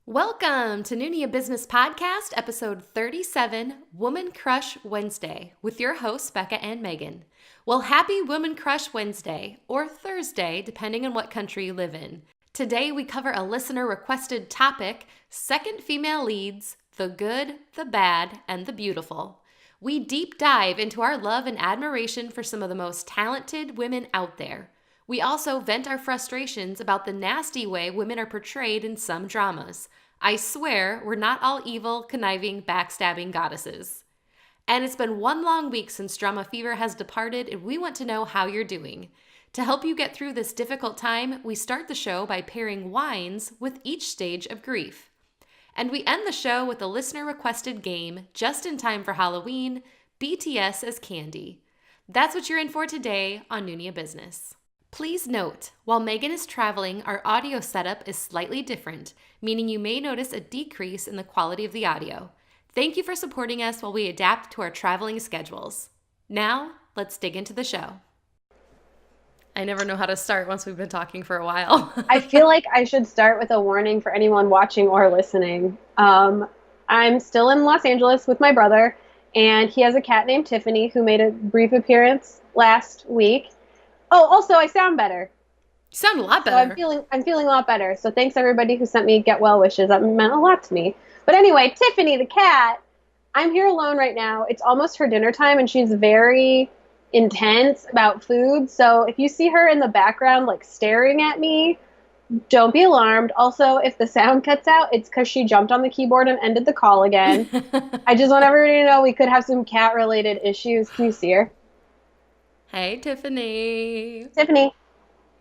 Welcome to Noona Ya Business Podcast, episode 37, Woman Crush Wednesday, with your hosts, Becca and Megan. Well, happy Woman Crush Wednesday, or Thursday, depending on what country you live in. Today, we cover a listener-requested topic, second female leads, the good, the bad, and the beautiful. We deep dive into our love and admiration for some of the most talented women out there. We also vent our frustrations about the nasty way women are portrayed in some dramas. I swear, we're not all evil, conniving, backstabbing goddesses. And it's been one long week since DramaFever has departed, and we want to know how you're doing. To help you get through this difficult time, we start the show by pairing wines with each stage of grief. And we end the show with a listener-requested game, just in time for Halloween, BTS as candy. That's what you're in for today on Noona Ya Business. Please note, while Megan is traveling, our audio setup is slightly different, meaning you may notice a decrease in the quality of the audio. Thank you for supporting us while we adapt to our traveling schedules. Now, let's dig into the show. I never know how to start once we've been talking for a while. I feel like I should start with a warning for anyone watching or listening. I'm still in Los Angeles with my brother, and he has a cat named Tiffany who made a brief appearance last week. Oh, also, I sound better. You sound a lot better. So I'm feeling a lot better. So thanks everybody who sent me get well wishes. That meant a lot to me. But anyway, Tiffany the cat, I'm here alone right now. It's almost her dinner time, and she's very intense about food. So if you see her in the background, like staring at me, don't be alarmed. Also, if the sound cuts out, it's because she jumped on the keyboard and ended the call again. I just want everybody to know we could have some cat-related issues. Can you see her? Hey, Tiffany. Tiffany.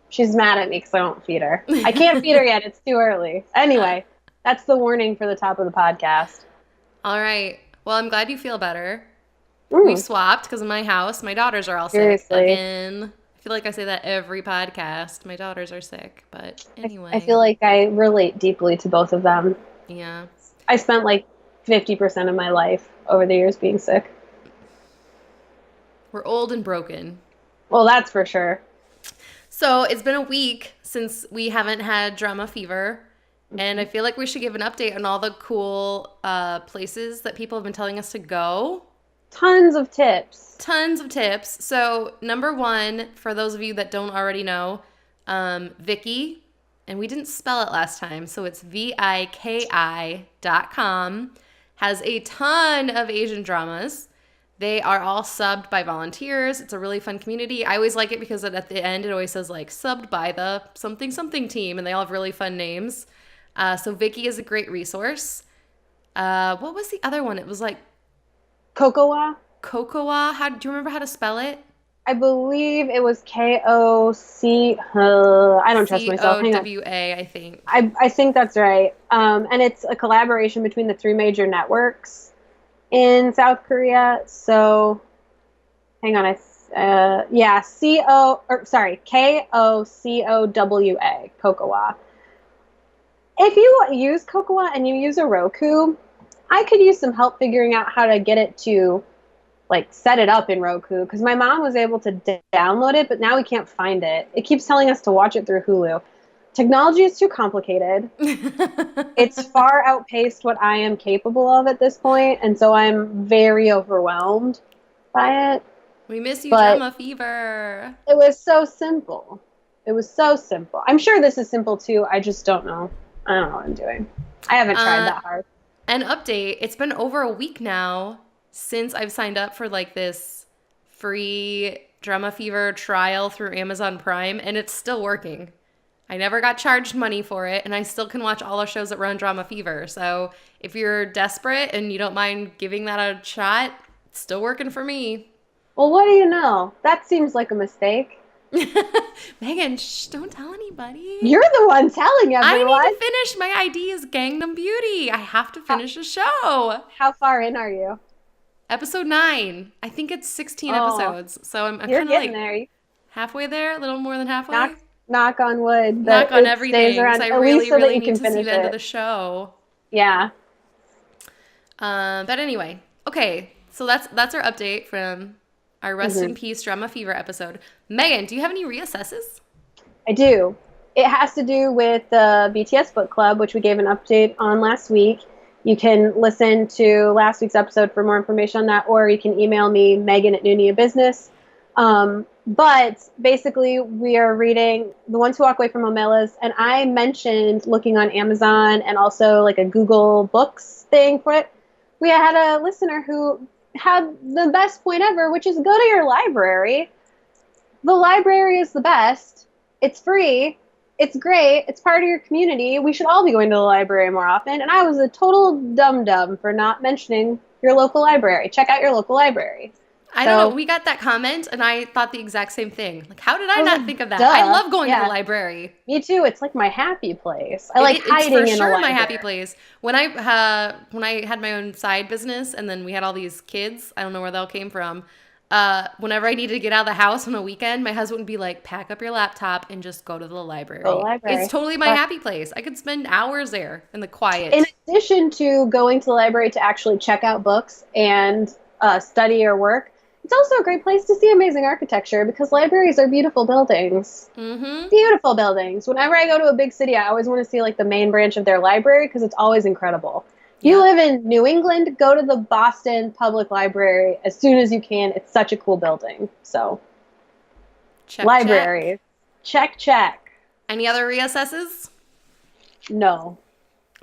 She's mad at me because I won't feed her. I can't feed her yet. It's too early. Anyway, that's the warning for the top of the podcast. All right. Well, I'm glad you feel better. We swapped because in my house, my daughters are all sick again. I feel like I say that every podcast. My daughters are sick, but anyway. I feel like I relate deeply to both of them. Yeah. I spent like 50% of my life over the years being sick. We're old and broken. Well, that's for sure. So it's been a week since we haven't had DramaFever, and I feel like we should give an update on all the cool places that people have been telling us to go. Tons of tips. So number one, for those of you that don't already know, Viki, and we didn't spell it last time, so it's VIKI.com, has a ton of Asian dramas. They are all subbed by volunteers. It's a really fun community. I always like it because at the end it always says like subbed by the something something team, and they all have really fun names. So Viki is a great resource. What was the other one? It was like Kokowa. Do you remember how to spell it? I believe it was K-O-C. I don't trust myself. C-O-W-A, I think. I think that's right. And it's a collaboration between the three major networks in South Korea. So, hang on. K-O-C-O-W-A, Kokowa. If you use Kokowa and you use a Roku, I could use some help figuring out how to get it to, like, set it up in Roku, because my mom was able to download it, but now we can't find it. It keeps telling us to watch it through Hulu. Technology is too complicated. It's far outpaced what I am capable of at this point, and so I'm very overwhelmed by it. We miss you, DramaFever. It was so simple. I'm sure this is simple too. I just don't know. I don't know what I'm doing. I haven't tried that hard. An update. It's been over a week now since I've signed up for like this free DramaFever trial through Amazon Prime, and it's still working. I never got charged money for it, and I still can watch all the shows that run DramaFever. So if you're desperate and you don't mind giving that a shot, it's still working for me. Well, what do you know? That seems like a mistake. Megan, don't tell anybody. You're the one telling everyone. I need to finish. My ID is Gangnam Beauty. I have to finish the show. How far in are you? Episode 9. I think it's 16 episodes. So I'm kind of like there. Halfway there, a little more than halfway. Knock on wood. Knock on everything, because I really need to see the end of the show. Yeah. But anyway, okay. So that's our update from our Rest in Peace DramaFever episode. Megan, do you have any reassesses? I do. It has to do with the BTS book club, which we gave an update on last week. You can listen to last week's episode for more information on that, or you can email me, Megan at Noona Ya Business. But basically, we are reading The Ones Who Walk Away from Omelas, and I mentioned looking on Amazon and also like a Google Books thing for it. We had a listener who had the best point ever, which is go to your library. The library is the best. It's free. It's great. It's part of your community. We should all be going to the library more often. And I was a total dum-dum for not mentioning your local library. Check out your local library. I don't know. We got that comment, and I thought the exact same thing. Like, how did I not think of that? Duh. I love going to the library. Me too. It's like my happy place. I like hiding in a library. It's for sure my happy place. When I had my own side business, and then we had all these kids, I don't know where they all came from. Whenever I needed to get out of the house on a weekend, my husband would be like, pack up your laptop and just go to the library. It's totally my happy place. I could spend hours there in the quiet. In addition to going to the library to actually check out books and study or work, it's also a great place to see amazing architecture because libraries are beautiful buildings. Mm-hmm. Beautiful buildings. Whenever I go to a big city, I always want to see like the main branch of their library because it's always incredible. You live in New England, go to the Boston Public Library as soon as you can. It's such a cool building. So, libraries. Check. Any other reassesses? No.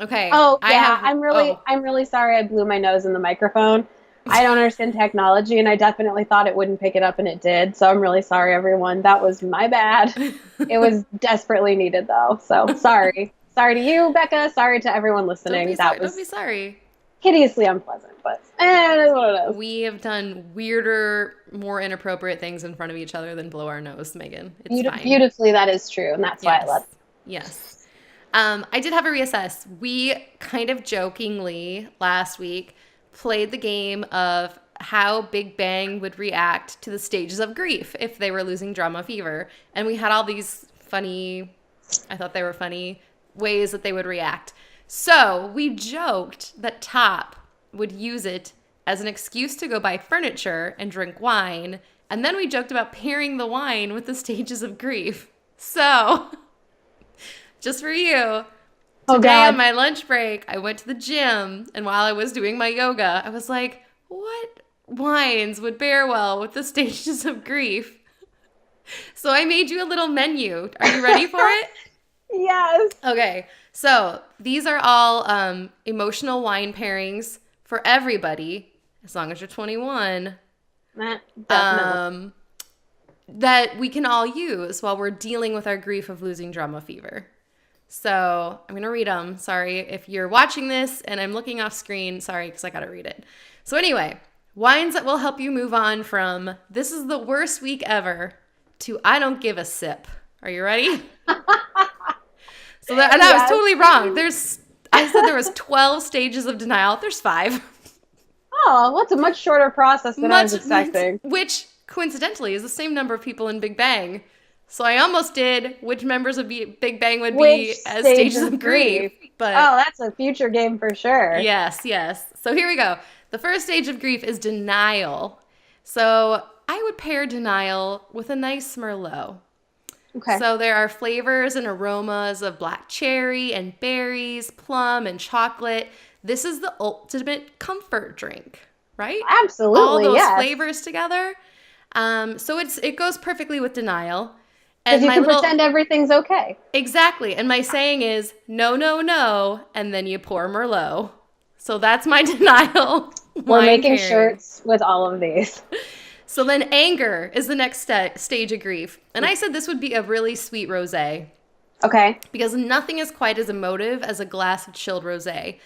Okay. Oh, yeah. I'm really sorry I blew my nose in the microphone. I don't understand technology, and I definitely thought it wouldn't pick it up, and it did. So I'm really sorry, everyone. That was my bad. It was desperately needed, though. So sorry. Sorry to you, Becca. Sorry to everyone listening. Don't be sorry. Hideously unpleasant, but it is what it is. We have done weirder, more inappropriate things in front of each other than blow our nose, Megan. It's fine. Beautifully, that is true, and that's why I love it. Yes. I did have a reassess. We kind of jokingly last week played the game of how Big Bang would react to the stages of grief if they were losing DramaFever. And we had all these I thought they were funny, ways that they would react. So we joked that Top would use it as an excuse to go buy furniture and drink wine. And then we joked about pairing the wine with the stages of grief. So, just for you, today on my lunch break, I went to the gym. And while I was doing my yoga, I was like, what wines would pair well with the stages of grief? So I made you a little menu. Are you ready for it? Yes. Okay. So these are all emotional wine pairings for everybody, as long as you're 21, Definitely. that we can all use while we're dealing with our grief of losing DramaFever. So I'm going to read them. Sorry if you're watching this and I'm looking off screen. Sorry, because I got to read it. So anyway, wines that will help you move on from this is the worst week ever to I don't give a sip. Are you ready? I was totally wrong. I said there was 12 stages of denial. There's 5. Oh, well, that's a much shorter process than I was expecting. Which, coincidentally, is the same number of people in Big Bang. So I almost did which members of Big Bang would be as stages of grief. But that's a future game for sure. Yes. So here we go. The first stage of grief is denial. So I would pair denial with a nice Merlot. Okay. So there are flavors and aromas of black cherry and berries, plum and chocolate. This is the ultimate comfort drink, right? Absolutely, all those flavors together. So it goes perfectly with denial. Because you can pretend everything's okay. Exactly. And my saying is, no, no, no, and then you pour Merlot. So that's my denial. We're making shirts with all of these. So then anger is the next stage of grief. And I said this would be a really sweet rosé. Okay. Because nothing is quite as emotive as a glass of chilled rosé.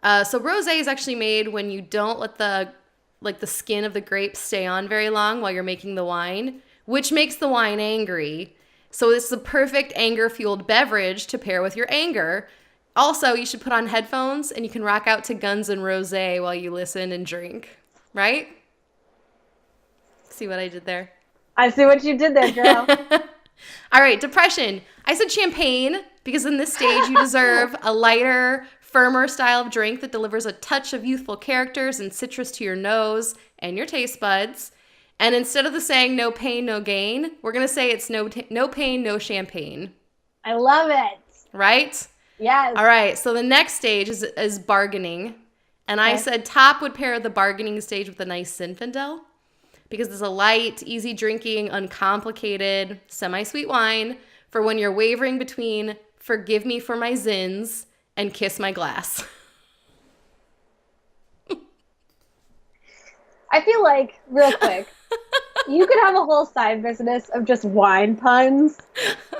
So rosé is actually made when you don't let the skin of the grape stay on very long while you're making the wine, which makes the wine angry. So this is a perfect anger-fueled beverage to pair with your anger. Also, you should put on headphones and you can rock out to Guns N' Rosé while you listen and drink. Right? See what I did there? I see what you did there, girl. All right, depression. I said champagne because in this stage you deserve a lighter, firmer style of drink that delivers a touch of youthful characters and citrus to your nose and your taste buds. And instead of the saying no pain, no gain, we're going to say it's no pain, no champagne. I love it. Right? Yes. All right. So the next stage is bargaining. And I said top would pair the bargaining stage with a nice Zinfandel because it's a light, easy drinking, uncomplicated, semi-sweet wine for when you're wavering between forgive me for my zins and kiss my glass. I feel like, real quick, you could have a whole side business of just wine puns,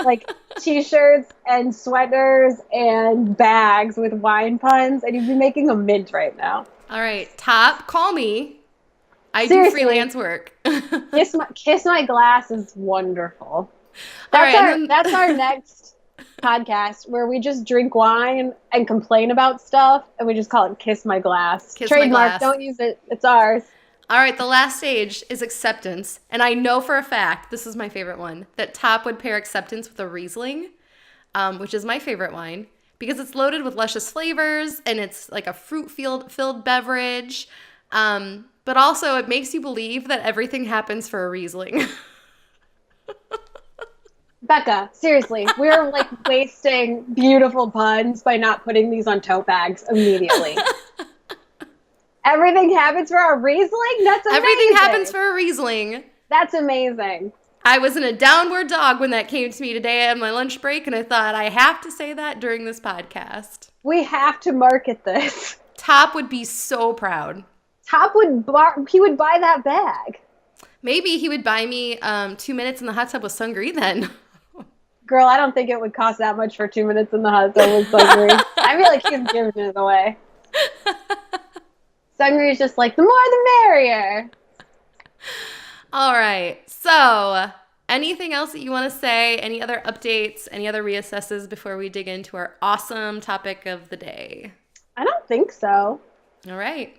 like t-shirts and sweaters and bags with wine puns, and you'd be making a mint right now. All right, top, call me. I Seriously, do freelance work. Kiss my glass is wonderful. That's our next podcast where we just drink wine and complain about stuff, and we just call it Kiss My Glass. Trademark, my glass. Don't use it. It's ours. All right, the last stage is acceptance. And I know for a fact, this is my favorite one, that top would pair acceptance with a Riesling, which is my favorite wine, because it's loaded with luscious flavors and it's like a fruit-filled beverage. But also it makes you believe that everything happens for a Riesling. Becca, seriously, we're like wasting beautiful puns by not putting these on tote bags immediately. Everything happens for a Riesling? That's amazing. Everything happens for a Riesling. That's amazing. I was in a downward dog when that came to me today on my lunch break, and I thought I have to say that during this podcast. We have to market this. Top would be so proud. He would buy that bag. Maybe he would buy me 2 minutes in the hot tub with Sungri then. Girl, I don't think it would cost that much for 2 minutes in the hot tub with Sungri. I feel like he's giving it away. Sungri is just like, the more the merrier. All right. So, anything else that you want to say? Any other updates? Any other reassesses before we dig into our awesome topic of the day? I don't think so. All right.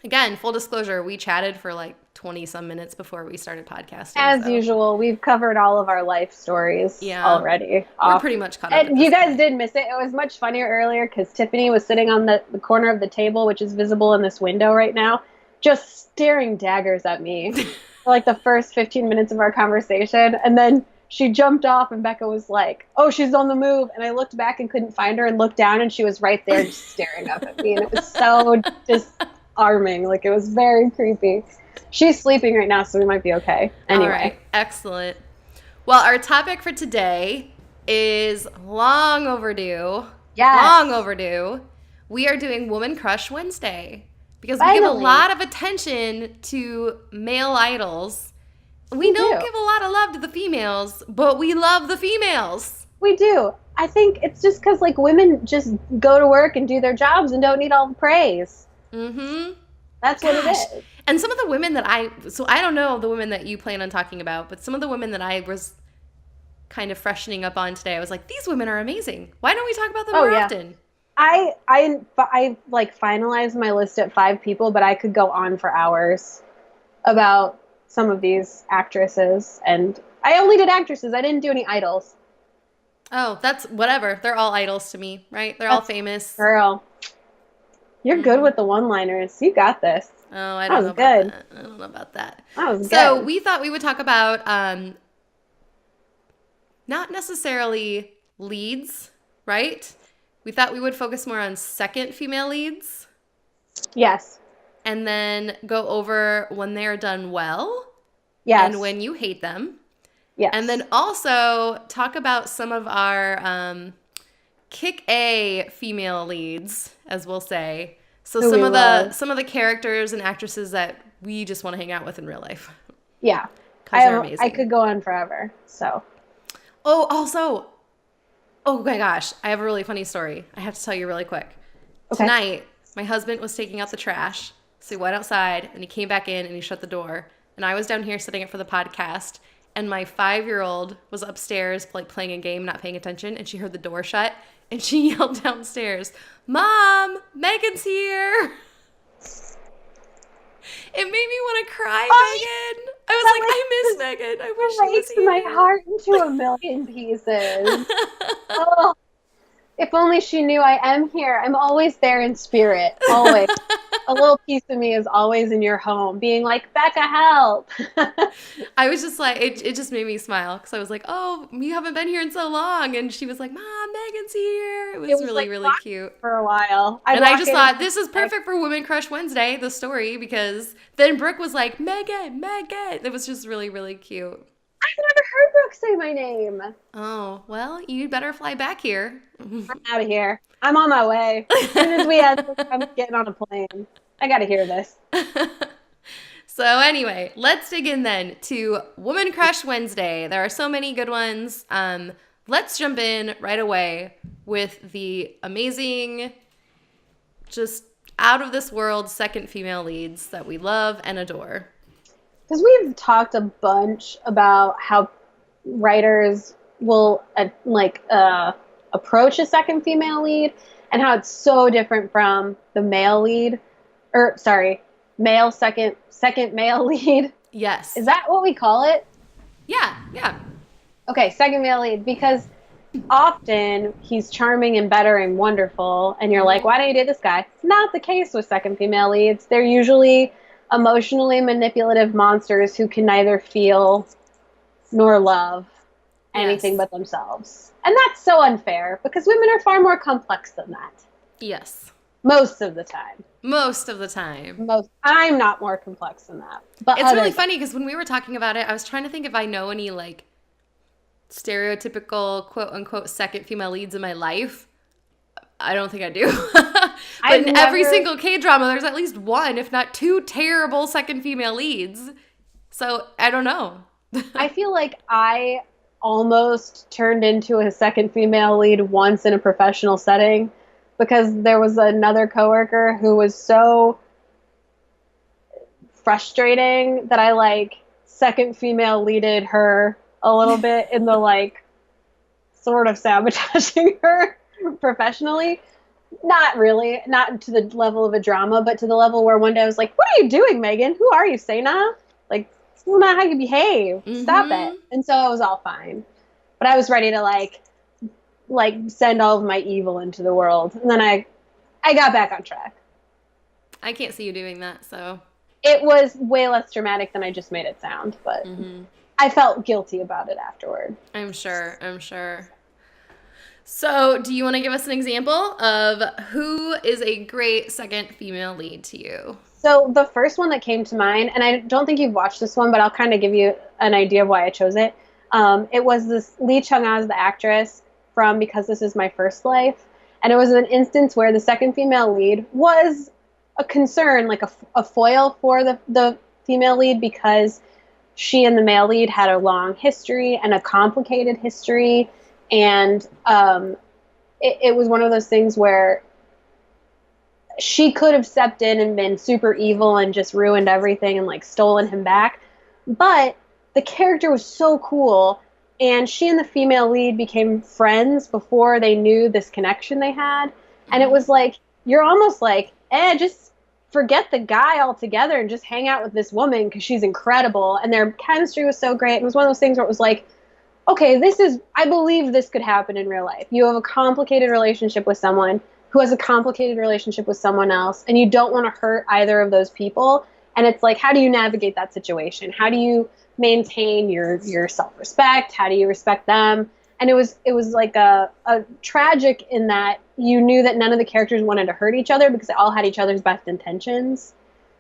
Again, full disclosure, we chatted for like 20-some minutes before we started podcasting. As usual, we've covered all of our life stories already. We're pretty much caught up. And you guys did miss it. It was much funnier earlier because Tiffany was sitting on the corner of the table, which is visible in this window right now, just staring daggers at me for like the first 15 minutes of our conversation. And then she jumped off and Becca was like, oh, she's on the move. And I looked back and couldn't find her and looked down and she was right there just staring up at me. And it was so disarming. Like, it was very creepy. She's sleeping right now, so we might be okay. Anyway. All right. Excellent. Well, our topic for today is long overdue. Yes. Long overdue. We are doing Woman Crush Wednesday because we give a lot of attention to male idols. We don't give a lot of love to the females, but we love the females. We do. I think it's just because, like, women just go to work and do their jobs and don't need all the praise. Mm-hmm. That's what it is. And some of the women that I don't know the women that you plan on talking about, but some of the women that I was kind of freshening up on today, I was like, these women are amazing. Why don't we talk about them more often? I like finalized my list at 5 people, but I could go on for hours about some of these actresses. And I only did actresses. I didn't do any idols. Oh, that's whatever. They're all idols to me, right? They're all famous. Girl, you're good with the one-liners. You got this. Oh, I don't know about that. I don't know about that. That was good. So we thought we would talk about not necessarily leads, right? We thought we would focus more on second female leads. Yes. And then go over when they're done well. Yes. And when you hate them. Yes. And then also talk about some of our kick A female leads, as we'll say. So some of the characters and actresses that we just want to hang out with in real life. Yeah. They're amazing. I could go on forever. So. Oh, also, oh my gosh, I have a really funny story. I have to tell you really quick. Okay. Tonight, my husband was taking out the trash. So he went outside and he came back in and he shut the door. And I was down here setting it for the podcast. And my 5-year-old was upstairs playing a game, not paying attention. And she heard the door shut. And she yelled downstairs, "Mom, Megan's here." It made me want to cry, Megan. I was like, I miss Megan. I wish she was here. My heart into a million pieces. Oh, if only she knew I am here. I'm always there in spirit. Always. A little piece of me is always in your home being like, Becca, help. I was just like, it just made me smile because I was like, oh, you haven't been here in so long. And she was like, Mom, Megan's here. It It was was really, like really cute. for a while. I'd And I walk just in and thought, this is like, perfect for Women Crush Wednesday, the story, because then Brooke was like, Megan, Megan. It was just really, really cute. I've never heard Brooke say my name. Oh, well, you'd better fly back here. I'm out of here. I'm on my way. As soon as we end, I'm getting on a plane. I got to hear this. So anyway, let's dig in then to Woman Crush Wednesday. There are so many good ones. Let's jump in right away with the amazing, just out of this world second female leads that we love and adore. Because we've talked a bunch about how writers will approach a second female lead and how it's so different from the male lead, or sorry, male second male lead. Yes. Is that what we call it? Yeah, yeah. Okay, second male lead, because often he's charming and better and wonderful, and you're like, why don't you date this guy? It's not the case with second female leads. They're usually emotionally manipulative monsters who can neither feel nor love anything but themselves. And that's so unfair because women are far more complex than that. Yes. Most of the time. Most of the time. I'm not more complex than that. But it's really funny because when we were talking about it, I was trying to think if I know any like stereotypical quote unquote second female leads in my life. I don't think I do. But in every single K-drama, there's at least one, if not two, terrible second female leads. So I don't know. I feel like I almost turned into a second female lead once in a professional setting because there was another coworker who was so frustrating that I like second female leaded her a little bit in the like sort of sabotaging her professionally. Not really, not to the level of a drama, but to the level where one day I was like, what are you doing, Megan? Who are you, Sena? Like, this is not how you behave. Stop it. And so it was all fine. But I was ready to like send all of my evil into the world. And then I got back on track. I can't see you doing that, so. It was way less dramatic than I just made it sound, but I felt guilty about it afterward. I'm sure. So, do you want to give us an example of who is a great second female lead to you? So, the first one that came to mind, and I don't think you've watched this one, but I'll kind of give you an idea of why I chose it. It was this Lee Chung-ah, the actress from Because This Is My First Life. And it was an instance where the second female lead was a concern, like a foil for the female lead because she and the male lead had a long history and a complicated history. And it was one of those things where she could have stepped in and been super evil and just ruined everything and like stolen him back. But the character was so cool. And she and the female lead became friends before they knew this connection they had. And it was like, you're almost like, just forget the guy altogether and just hang out with this woman because she's incredible. And their chemistry was so great. It was one of those things where it was like, okay, I believe this could happen in real life. You have a complicated relationship with someone who has a complicated relationship with someone else, and you don't want to hurt either of those people. And it's like, how do you navigate that situation? How do you maintain your self-respect? How do you respect them? And it was like a tragic in that you knew that none of the characters wanted to hurt each other because they all had each other's best intentions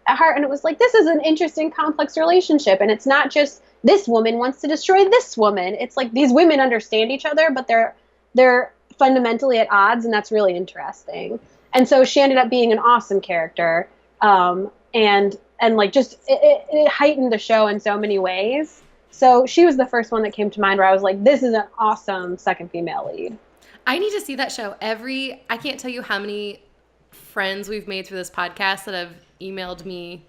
at heart. And it was like, this is an interesting, complex relationship. And it's not just this woman wants to destroy this woman. It's like these women understand each other, but they're fundamentally at odds, and that's really interesting. And so she ended up being an awesome character, and like just it heightened the show in so many ways. So she was the first one that came to mind where I was like, this is an awesome second female lead. I need to see that show. I can't tell you how many friends we've made through this podcast that have emailed me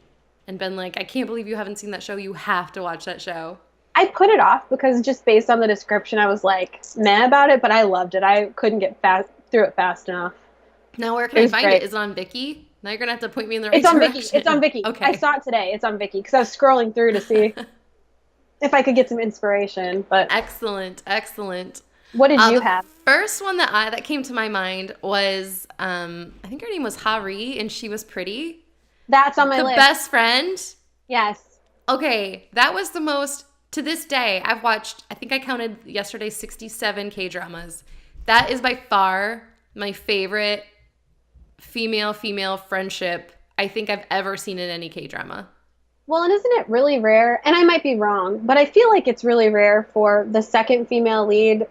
and been like, I can't believe you haven't seen that show. You have to watch that show. I put it off because just based on the description, I was like, meh about it, but I loved it. I couldn't get through it fast enough. Now, where can I find it? Is it on Viki? Now you're going to have to point me in the right direction. It's on Viki. Okay. I saw it today. It's on Viki because I was scrolling through to see if I could get some inspiration. But Excellent. What did you have? The first one that came to my mind was, I think her name was Hari, and she was pretty. That's on my The list. best friend? Yes. Okay, that was the most, to this day, I've watched, I think I counted yesterday 67 K-dramas. That is by far my favorite female-female friendship I think I've ever seen in any K-drama. Well, and isn't it really rare? And I might be wrong, but I feel like it's really rare for the second female lead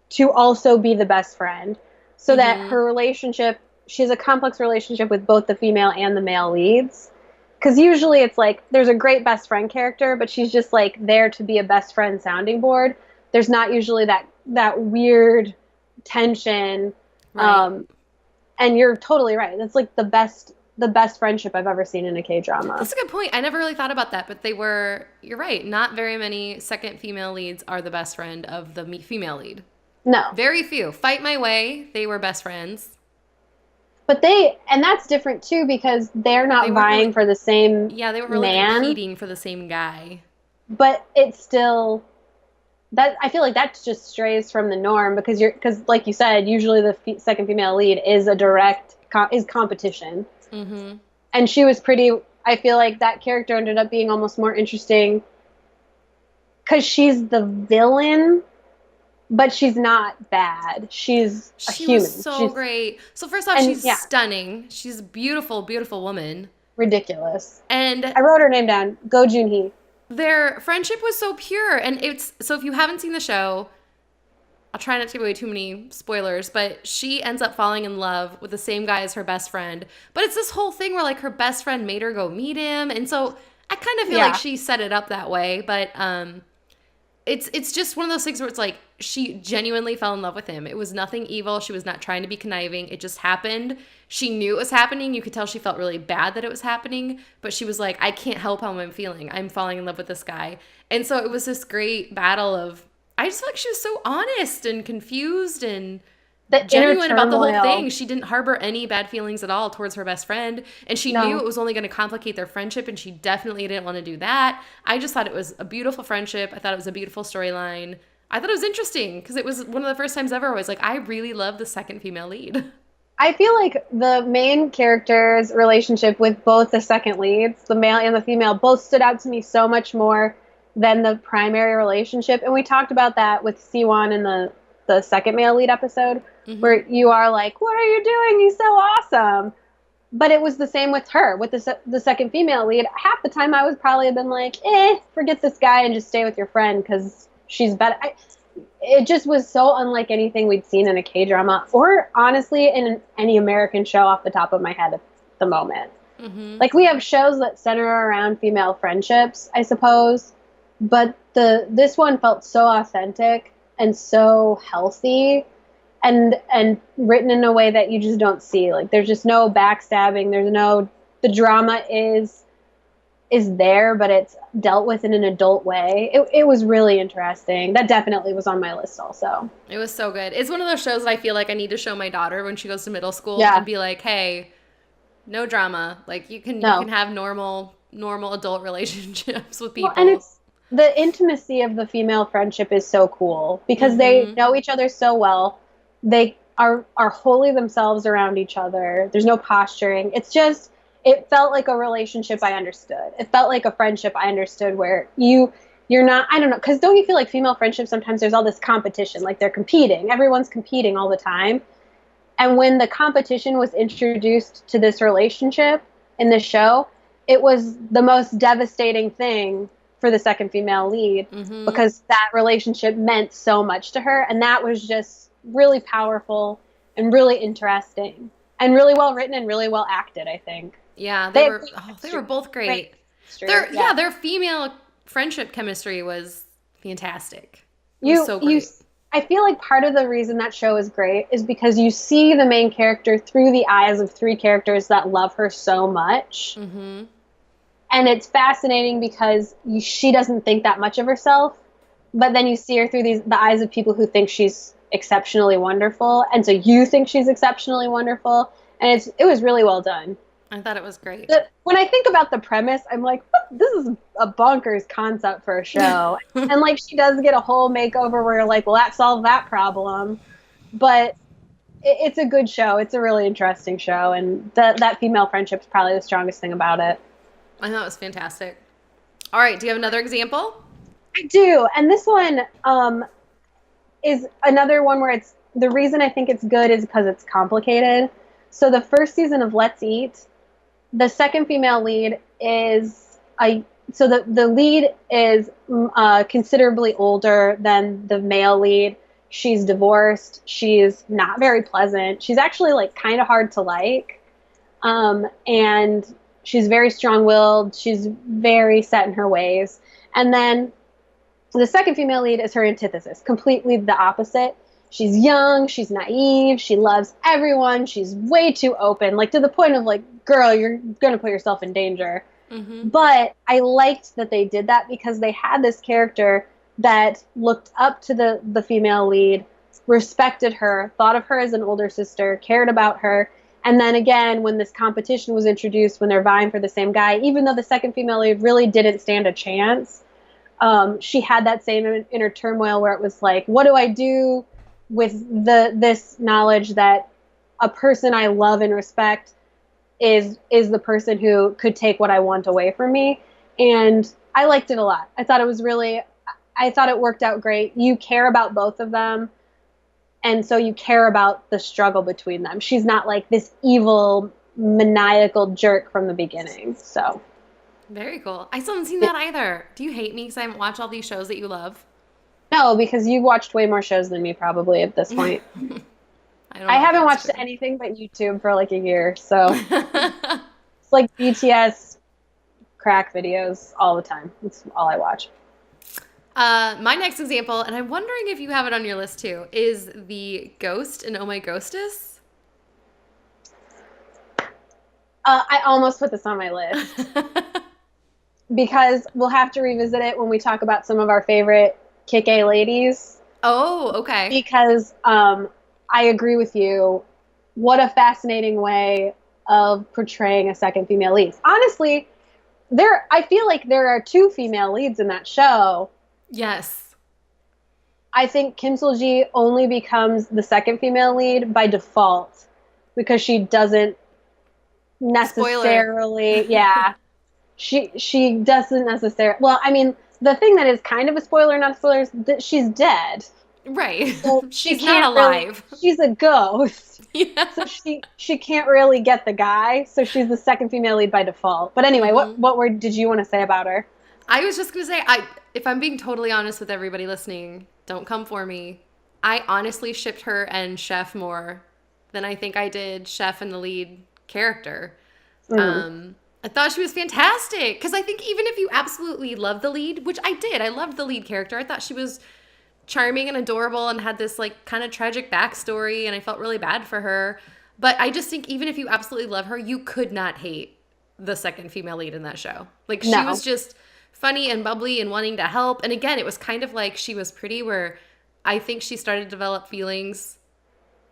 to also be the best friend. So that her relationship, she has a complex relationship with both the female and the male leads. Because usually it's like there's a great best friend character, but she's just like there to be a best friend sounding board. There's not usually that weird tension. Right. And you're totally right. That's like the best friendship I've ever seen in a K-drama. That's a good point. I never really thought about that, but you're right. Not very many second female leads are the best friend of the female lead. No. Very few. Fight My Way, they were best friends. But and that's different too because they're not vying for the same Yeah, they weren't really competing for the same guy. But it's still that I feel like that just strays from the norm because like you said, usually the second female lead is a direct is competition. Mm-hmm. And she was pretty. I feel like that character ended up being almost more interesting because she's the villain. But she's not bad. She's a human. She was so great. So first off, she's stunning. She's a beautiful, beautiful woman. Ridiculous. And I wrote her name down. Go Junhee. Their friendship was so pure. And so if you haven't seen the show, I'll try not to give away too many spoilers, but she ends up falling in love with the same guy as her best friend. But it's this whole thing where like her best friend made her go meet him. And so I kind of feel like she set it up that way. But it's just one of those things where it's like she genuinely fell in love with him. It was nothing evil. She was not trying to be conniving. It just happened. She knew it was happening. You could tell she felt really bad that it was happening, but she was like, I can't help how I'm feeling. I'm falling in love with this guy. And so it was this great battle of, I just feel like she was so honest and confused and genuine about the whole thing. She didn't harbor any bad feelings at all towards her best friend. And she knew it was only going to complicate their friendship. And she definitely didn't want to do that. I just thought it was a beautiful friendship. I thought it was a beautiful storyline. I thought it was interesting because it was one of the first times ever I was like, I really love the second female lead. I feel like the main character's relationship with both the second leads, the male and the female, both stood out to me so much more than the primary relationship. And we talked about that with Siwon in the second male lead episode, where you are like, what are you doing? He's so awesome. But it was the same with her, with the second female lead. Half the time I would probably have been like, forget this guy and just stay with your friend because she's better. It just was so unlike anything we'd seen in a K-drama or honestly in any American show off the top of my head at the moment. Mm-hmm. Like we have shows that center around female friendships, I suppose, but this one felt so authentic and so healthy and written in a way that you just don't see. Like there's just no backstabbing. The drama is there, but it's dealt with in an adult way. It was really interesting. That definitely was on my list also. It was so good. It's one of those shows that I feel like I need to show my daughter when she goes to middle school and be like, hey, no drama. Like you can have normal adult relatimes with people. Well, and the intimacy of the female friendship is so cool because they know each other so well. They are wholly themselves around each other. There's no posturing. It felt like a relationship I understood. It felt like a friendship I understood where you're not, I don't know, because don't you feel like female friendships, sometimes there's all this competition, like they're competing. Everyone's competing all the time. And when the competition was introduced to this relationship in this show, it was the most devastating thing for the second female lead because that relationship meant so much to her. And that was just really powerful and really interesting and really well written and really well acted, I think. Yeah, they were both great. Their female friendship chemistry was fantastic. It was so great. I feel like part of the reason that show is great is because you see the main character through the eyes of three characters that love her so much. Mm-hmm. And it's fascinating because she doesn't think that much of herself, but then you see her through the eyes of people who think she's exceptionally wonderful, and so you think she's exceptionally wonderful, and it was really well done. I thought it was great. When I think about the premise, I'm like, this is a bonkers concept for a show. And like she does get a whole makeover where you're like, well, that solved that problem. But it's a good show. It's a really interesting show, and that female friendship is probably the strongest thing about it. I thought it was fantastic. All right, do you have another example? I do, and this one is another one where it's the reason I think it's good is because it's complicated. So the first season of Let's Eat, the second female lead is the lead is considerably older than the male lead. She's divorced. She's not very pleasant. She's actually like kind of hard to like, and she's very strong-willed. She's very set in her ways. And then the second female lead is her antithesis, completely the opposite. She's young, she's naive, she loves everyone, she's way too open, like to the point of like, girl, you're gonna put yourself in danger. Mm-hmm. But I liked that they did that because they had this character that looked up to the female lead, respected her, thought of her as an older sister, cared about her. And then again, when this competition was introduced, when they're vying for the same guy, even though the second female lead really didn't stand a chance, she had that same inner turmoil where it was like, what do I do with this knowledge that a person I love and respect is the person who could take what I want away from me. And I liked it a lot. I thought it worked out great. You care about both of them. And so you care about the struggle between them. She's not like this evil, maniacal jerk from the beginning. So very cool. I still haven't seen that either. Do you hate me because I haven't watched all these shows that you love? No, because you've watched way more shows than me probably at this point. I haven't watched anything but YouTube for like a year, so it's like BTS crack videos all the time. That's all I watch. My next example, and I'm wondering if you have it on your list too, is the Ghost in Oh My Ghostess. I almost put this on my list because we'll have to revisit it when we talk about some of our favorite kick-A ladies. Oh, okay. Because I agree with you. What a fascinating way of portraying a second female lead. Honestly, I feel like there are two female leads in that show. Yes. I think Kim Sul-ji only becomes the second female lead by default because she doesn't necessarily, yeah. She doesn't necessarily, well, I mean, the thing that is kind of a spoiler, not a spoiler, is that she's dead. Right. So she's not alive. She's a ghost. Yeah. So she can't really get the guy, so she's the second female lead by default. But anyway, what word did you want to say about her? I was just going to say, if I'm being totally honest with everybody listening, don't come for me. I honestly shipped her and Chef more than I think I did Chef and the lead character. Mm. I thought she was fantastic because I think even if you absolutely love the lead, which I did, I loved the lead character. I thought she was charming and adorable and had this like kind of tragic backstory, and I felt really bad for her. But I just think even if you absolutely love her, you could not hate the second female lead in that show. Like she was just funny and bubbly and wanting to help. And again, it was kind of like She Was Pretty, where I think she started to develop feelings.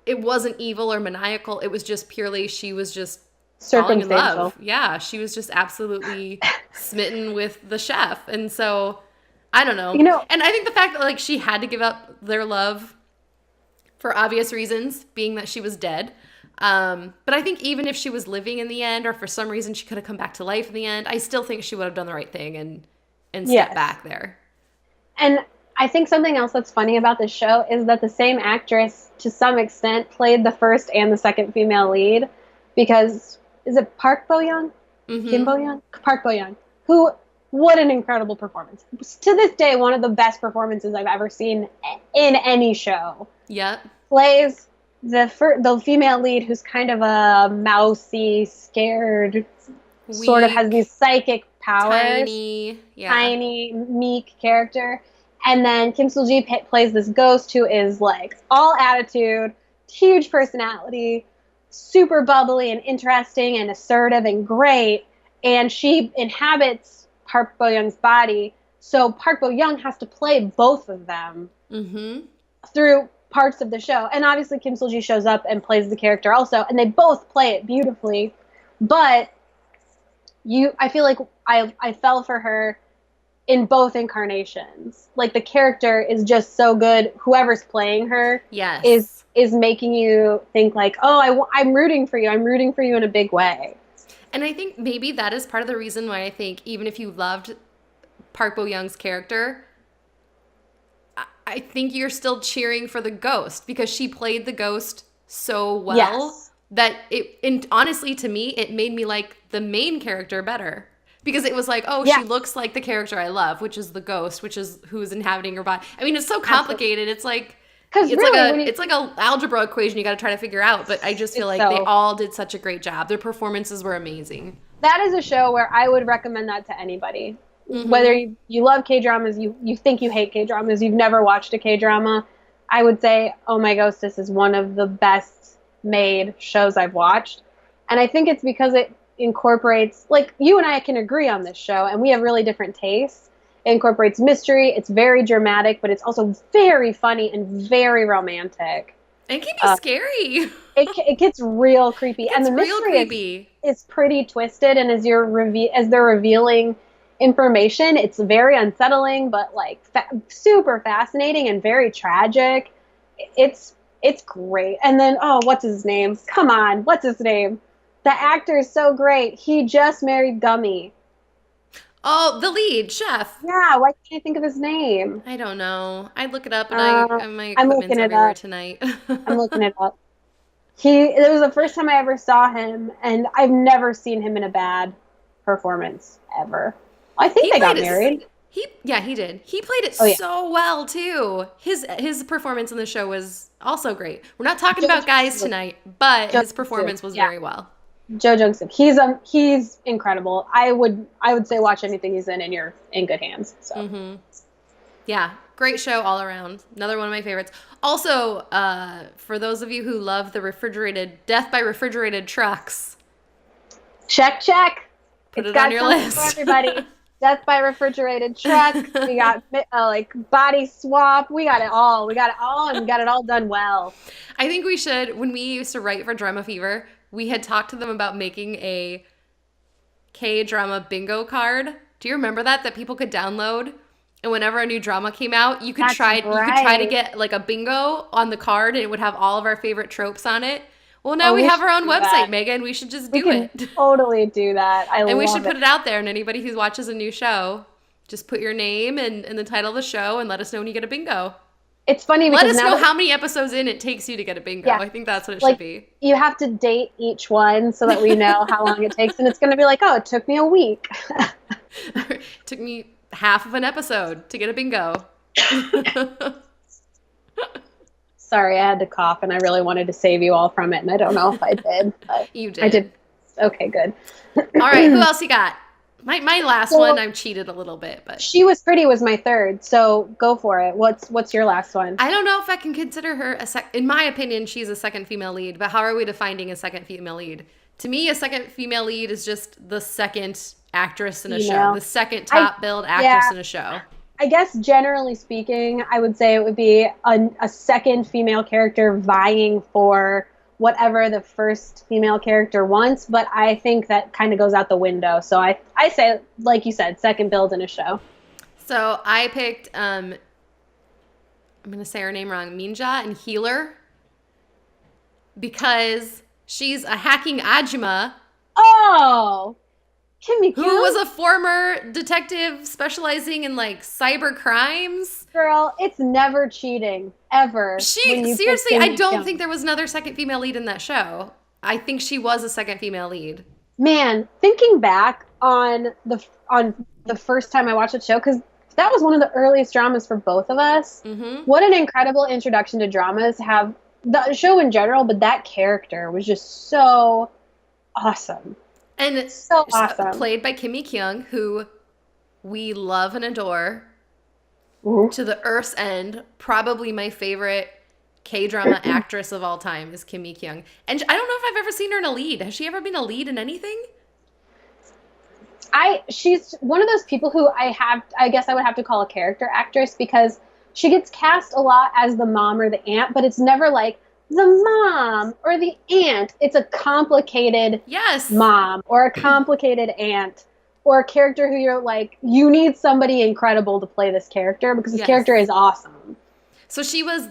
It wasn't evil or maniacal. It was just purely she was just falling in love. Yeah, she was just absolutely smitten with the chef. And so, I don't know. And I think the fact that like she had to give up their love for obvious reasons, being that she was dead. But I think even if she was living in the end, or for some reason she could have come back to life in the end, I still think she would have done the right thing and stepped back there. And I think something else that's funny about this show is that the same actress, to some extent, played the first and the second female lead, because is it Park Bo-young? Mm-hmm. Kim Bo-young? Park Bo-young. What an incredible performance. To this day, one of the best performances I've ever seen in any show. Yep. Plays the female lead who's kind of a mousy, scared, weak, sort of has these psychic powers. Tiny, meek character. And then Kim Sul-ji plays this ghost who is like all attitude, huge personality, super bubbly and interesting and assertive and great. And she inhabits Park Bo-young's body. So Park Bo-young has to play both of them through parts of the show. And obviously Kim Sul-ji shows up and plays the character also. And they both play it beautifully. But I feel like I fell for her in both incarnations. Like, the character is just so good. Whoever's playing her is making you think like, oh, I'm rooting for you. I'm rooting for you in a big way. And I think maybe that is part of the reason why I think even if you loved Park Bo-young's character, I think you're still cheering for the ghost because she played the ghost so well that and honestly, to me, it made me like the main character better. Because it was like, she looks like the character I love, which is the ghost, which is who's inhabiting her body. I mean, it's so complicated. Absolutely. It's like a algebra equation you got to try to figure out. But I just feel like they all did such a great job. Their performances were amazing. That is a show where I would recommend that to anybody. Mm-hmm. Whether you love K-dramas, you think you hate K-dramas, you've never watched a K-drama, I would say, Oh My Ghostess is one of the best made shows I've watched. And I think it's because it incorporates, like, you and I can agree on this show, and we have really different tastes. It incorporates mystery, it's very dramatic, but it's also very funny and very romantic. It can be scary. It gets real creepy. And the mystery is pretty twisted, and as they're revealing information, it's very unsettling, but like super fascinating and very tragic. It's great. And then, what's his name? Come on, what's his name? The actor is so great. He just married Gummy. Oh, the lead chef. Yeah, why can't I think of his name? I don't know. I'd look it up, and my equipment's everywhere tonight. I'm looking it up. It was the first time I ever saw him, and I've never seen him in a bad performance ever. I think they got married. He did. He played it so well too. His performance in the show was also great. We're not talking about guys tonight, but his performance was very well. Jo Jung-suk, he's incredible. I would say watch anything he's in, and you're in good hands. So, yeah, great show all around. Another one of my favorites. Also, for those of you who love the Death by Refrigerated Trucks, check. Put it on your list, for everybody. Death by Refrigerated Truck. We got body swap. We got it all, and we got it all done well. I think we should. When we used to write for DramaFever, we had talked to them about making a K-drama bingo card. Do you remember that people could download? And whenever a new drama came out, you could try to get like a bingo on the card, and it would have all of our favorite tropes on it. Well, now we have our own website, Megan. We should just do it. Totally do that. And we should put it out there, and anybody who watches a new show, just put your name and the title of the show, and let us know when you get a bingo. It's funny because let us know how many episodes in it takes you to get a bingo. Yeah. I think that's what it should be. You have to date each one so that we know how long it takes, and it's going to be like, it took me a week. It took me half of an episode to get a bingo. Sorry, I had to cough, and I really wanted to save you all from it, and I don't know if I did. But you did. I did. Okay, good. All right, who else you got? My last one, I've cheated a little bit, but She Was Pretty was my third, so go for it. What's your last one? I don't know if I can consider her in my opinion, she's a second female lead, but how are we defining a second female lead? To me, a second female lead is just the second actress in a show, the second top billed actress in a show. I guess generally speaking, I would say it would be a second female character vying for whatever the first female character wants, but I think that kind of goes out the window. So I say, like you said, second build in a show. So I picked, I'm going to say her name wrong, Minja and Healer, because she's a hacking Ajima. Oh! Kimmy Who was a former detective specializing in cyber crimes. Girl, it's never cheating, ever. Seriously, I don't think there was another second female lead in that show. I think she was a second female lead. Man, thinking back on the first time I watched the show, because that was one of the earliest dramas for both of us. Mm-hmm. What an incredible introduction to dramas. Have the show in general, but that character was just so awesome. And it's so awesome. Played by Kimmy Kyung, who we love and adore to the earth's end. Probably my favorite K-drama actress of all time is Kimmy Kyung. And I don't know if I've ever seen her in a lead. Has she ever been a lead in anything? She's one of those people who I guess I would have to call a character actress, because she gets cast a lot as the mom or the aunt, but it's never like the mom or the aunt. It's a complicated mom or a complicated aunt or a character who you're like, you need somebody incredible to play this character because this character is awesome. So she was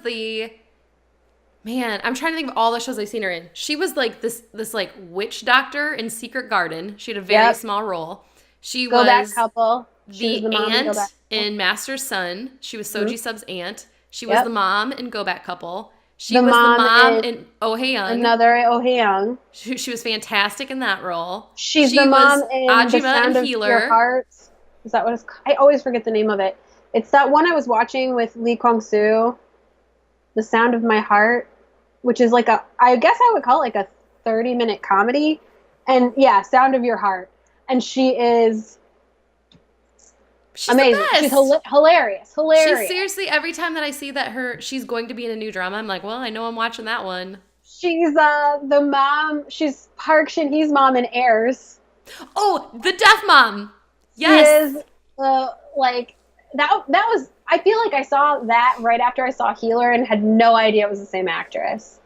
man, I'm trying to think of all the shows I've seen her in. She was like this like witch doctor in Secret Garden. She had a very small role. She Go was Back Couple. the aunt in Master's Son. She was Soji Sub's aunt. She was the mom in Go Back Couple. She was the mom in Oh Hae Young. Another Oh Hae Young. She was fantastic in that role. She's the mom in Ajima The Sound of Healer. Your Heart. Is that what it's called? I always forget the name of it. It's that one I was watching with Lee Kwang-soo, The Sound of My Heart, which is like I guess I would call it like a 30-minute comedy. And yeah, Sound of Your Heart. And she is amazing. She's hilarious. She's seriously, every time that I see that she's going to be in a new drama, I'm like, well, I know I'm watching that one. She's the mom. She's Park Shin-hye's mom in Heirs. Oh, the deaf mom. Yes. She is like that was. I feel like I saw that right after I saw Healer and had no idea it was the same actress.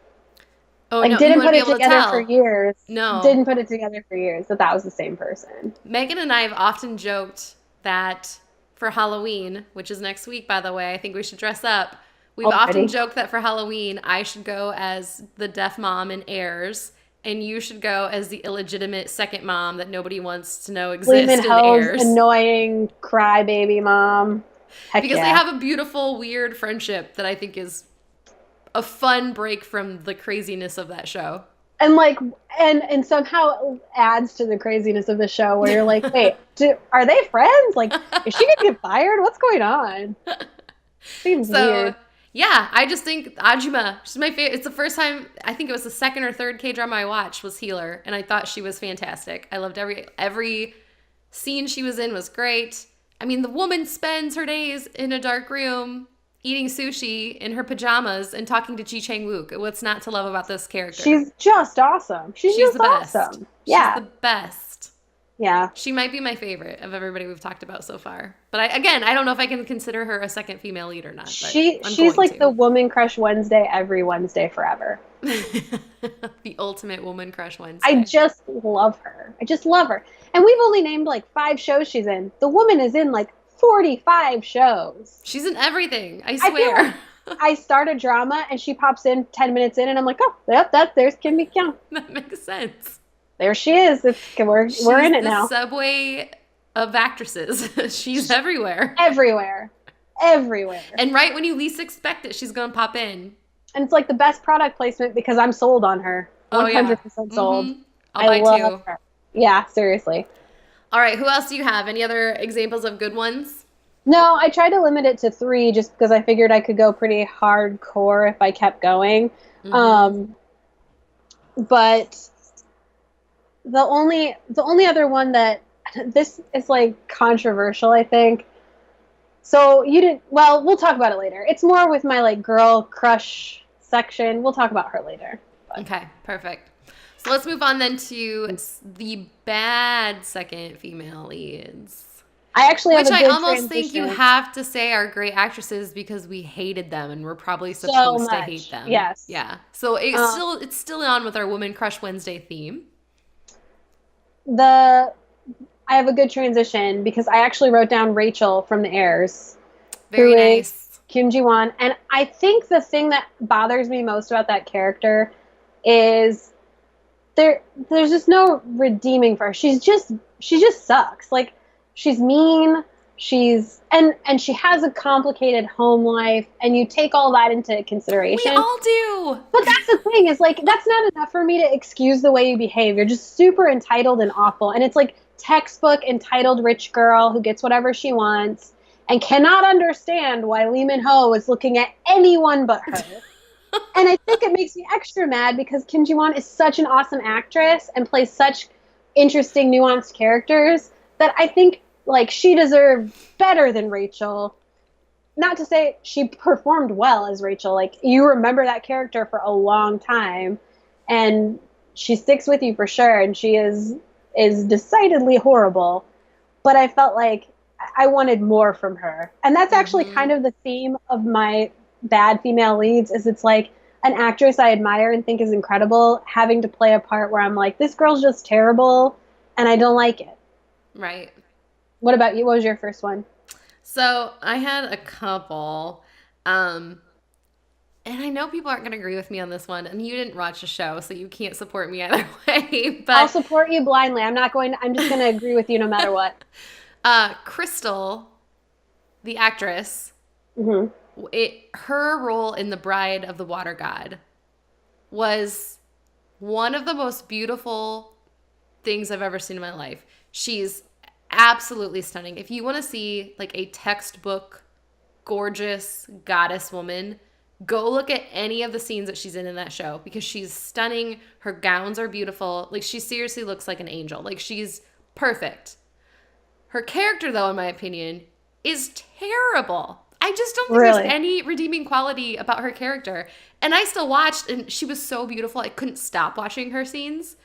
Oh, like, no, didn't put it together for years. No. Didn't put it together for years that was the same person. Megan and I have often joked that for Halloween, which is next week, by the way, I think we should dress up. We've often joked that for Halloween, I should go as the deaf mom in Heirs, and you should go as the illegitimate second mom that nobody wants to know exists in Heirs. Annoying crybaby mom. Heck because they have a beautiful, weird friendship that I think is a fun break from the craziness of that show. And like, and somehow adds to the craziness of the show where you're like, wait, are they friends? Like, is she gonna get fired? What's going on? Seems weird. Yeah, I just think Ajima, she's my favorite. It's the first time, I think it was the second or third K-drama I watched was Healer, and I thought she was fantastic. I loved every scene she was in was great. I mean, the woman spends her days in a dark room eating sushi in her pajamas and talking to Ji Chang-wook. What's not to love about this character? She's just awesome. She's just the best. Awesome. Yeah. She's the best. Yeah. She might be my favorite of everybody we've talked about so far. But I don't know if I can consider her a second female lead or not. She's like the Woman Crush Wednesday every Wednesday forever. The ultimate Woman Crush Wednesday. I just love her. And we've only named like 5 shows she's in. The woman is in like 45 shows. She's in everything. I swear. I start a drama and she pops in 10 minutes in and I'm like, oh, yep, there's Kim Mi-kyung. That makes sense. There she is. We're in it now. Subway of actresses. She's everywhere. Everywhere. And right when you least expect it, she's going to pop in. And it's like the best product placement because I'm sold on her. 100% sold. Mm-hmm. I love her. Yeah, seriously. All right, who else do you have? Any other examples of good ones? No, I tried to limit it to 3 just because I figured I could go pretty hardcore if I kept going. Mm-hmm. But the only other one that this is like controversial, I think. So we'll talk about it later. It's more with my like girl crush section. We'll talk about her later. But. Okay, perfect. So let's move on then to the bad second female leads. I actually have Which a good I almost transition. think you have to say are great actresses because we hated them and we're probably supposed to hate them. Yes. Yeah. So it's still on with our Woman Crush Wednesday theme. I have a good transition because I actually wrote down Rachel from the Heirs. Very nice. Kim Ji-won. And I think the thing that bothers me most about that character is there's just no redeeming for her. She just sucks. Like, she's mean, and she has a complicated home life, and you take all that into consideration. We all do. But that's the thing, is like, that's not enough for me to excuse the way you behave. You're just super entitled and awful. And it's like textbook entitled rich girl who gets whatever she wants and cannot understand why Lee Min-ho is looking at anyone but her. And I think it makes me extra mad because Kim Ji-won is such an awesome actress and plays such interesting, nuanced characters that I think like she deserved better than Rachel. Not to say she performed well as Rachel. Like, you remember that character for a long time, and she sticks with you for sure. And she is decidedly horrible. But I felt like I wanted more from her, and that's actually kind of the theme of my bad female leads. Is it's like an actress I admire and think is incredible having to play a part where I'm like, this girl's just terrible, and I don't like it. Right. What about you? What was your first one? So I had a couple. Um, and I know people aren't going to agree with me on this one, and you didn't watch the show, so you can't support me either way. I'll But support you blindly. I'm just going to agree with you no matter what. Crystal, the actress, Hmm. her role in The Bride of the Water God was one of the most beautiful things I've ever seen in my life. She's absolutely stunning. If you want to see like a textbook gorgeous goddess woman, go look at any of the scenes that she's in that show because she's stunning. Her gowns are beautiful. Like she seriously looks like an angel. Like she's perfect. Her character though, in my opinion, is terrible. I just don't think there's Really? any redeeming quality about her character. And I still watched and she was so beautiful. I couldn't stop watching her scenes.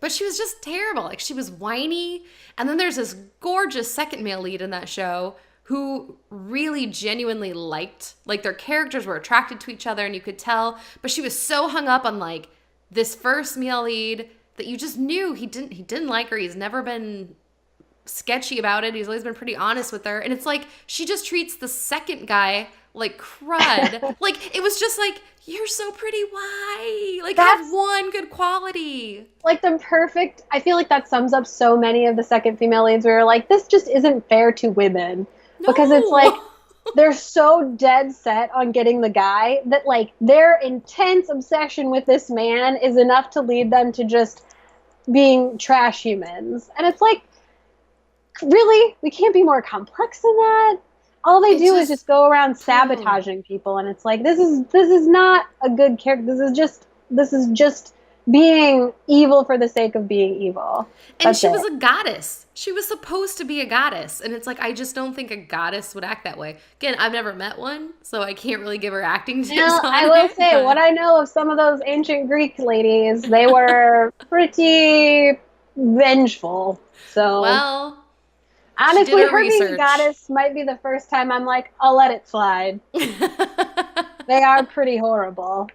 But she was just terrible. Like she was whiny. And then there's this gorgeous second male lead in that show who really genuinely liked, like their characters were attracted to each other and you could tell. But she was so hung up on like this first male lead that you just knew he didn't like her. He's never been sketchy about it. He's always been pretty honest with her. And it's like she just treats the second guy like crud. Like it was just like, you're so pretty. Why? Like have That's one good quality. like the perfect, I feel like that sums up so many of the second female leads where you're like, this just isn't fair to women. Because it's like, No. they're so dead set on getting the guy that like their intense obsession with this man is enough to lead them to just being trash humans. And it's like, really? We can't be more complex than that? All they do is just go around sabotaging people, and it's like this is not a good character. This is just being evil for the sake of being evil. And That's she it. was a goddess. She was supposed to be a goddess. And it's like, I just don't think a goddess would act that way. Again, I've never met one, so I can't really give her acting tips Now, on I will it. say, what But, I know of some of those ancient Greek ladies, they were pretty vengeful. So, well, she did honestly, her her being a research. goddess might be the first time I'm like, I'll let it slide. They are pretty horrible.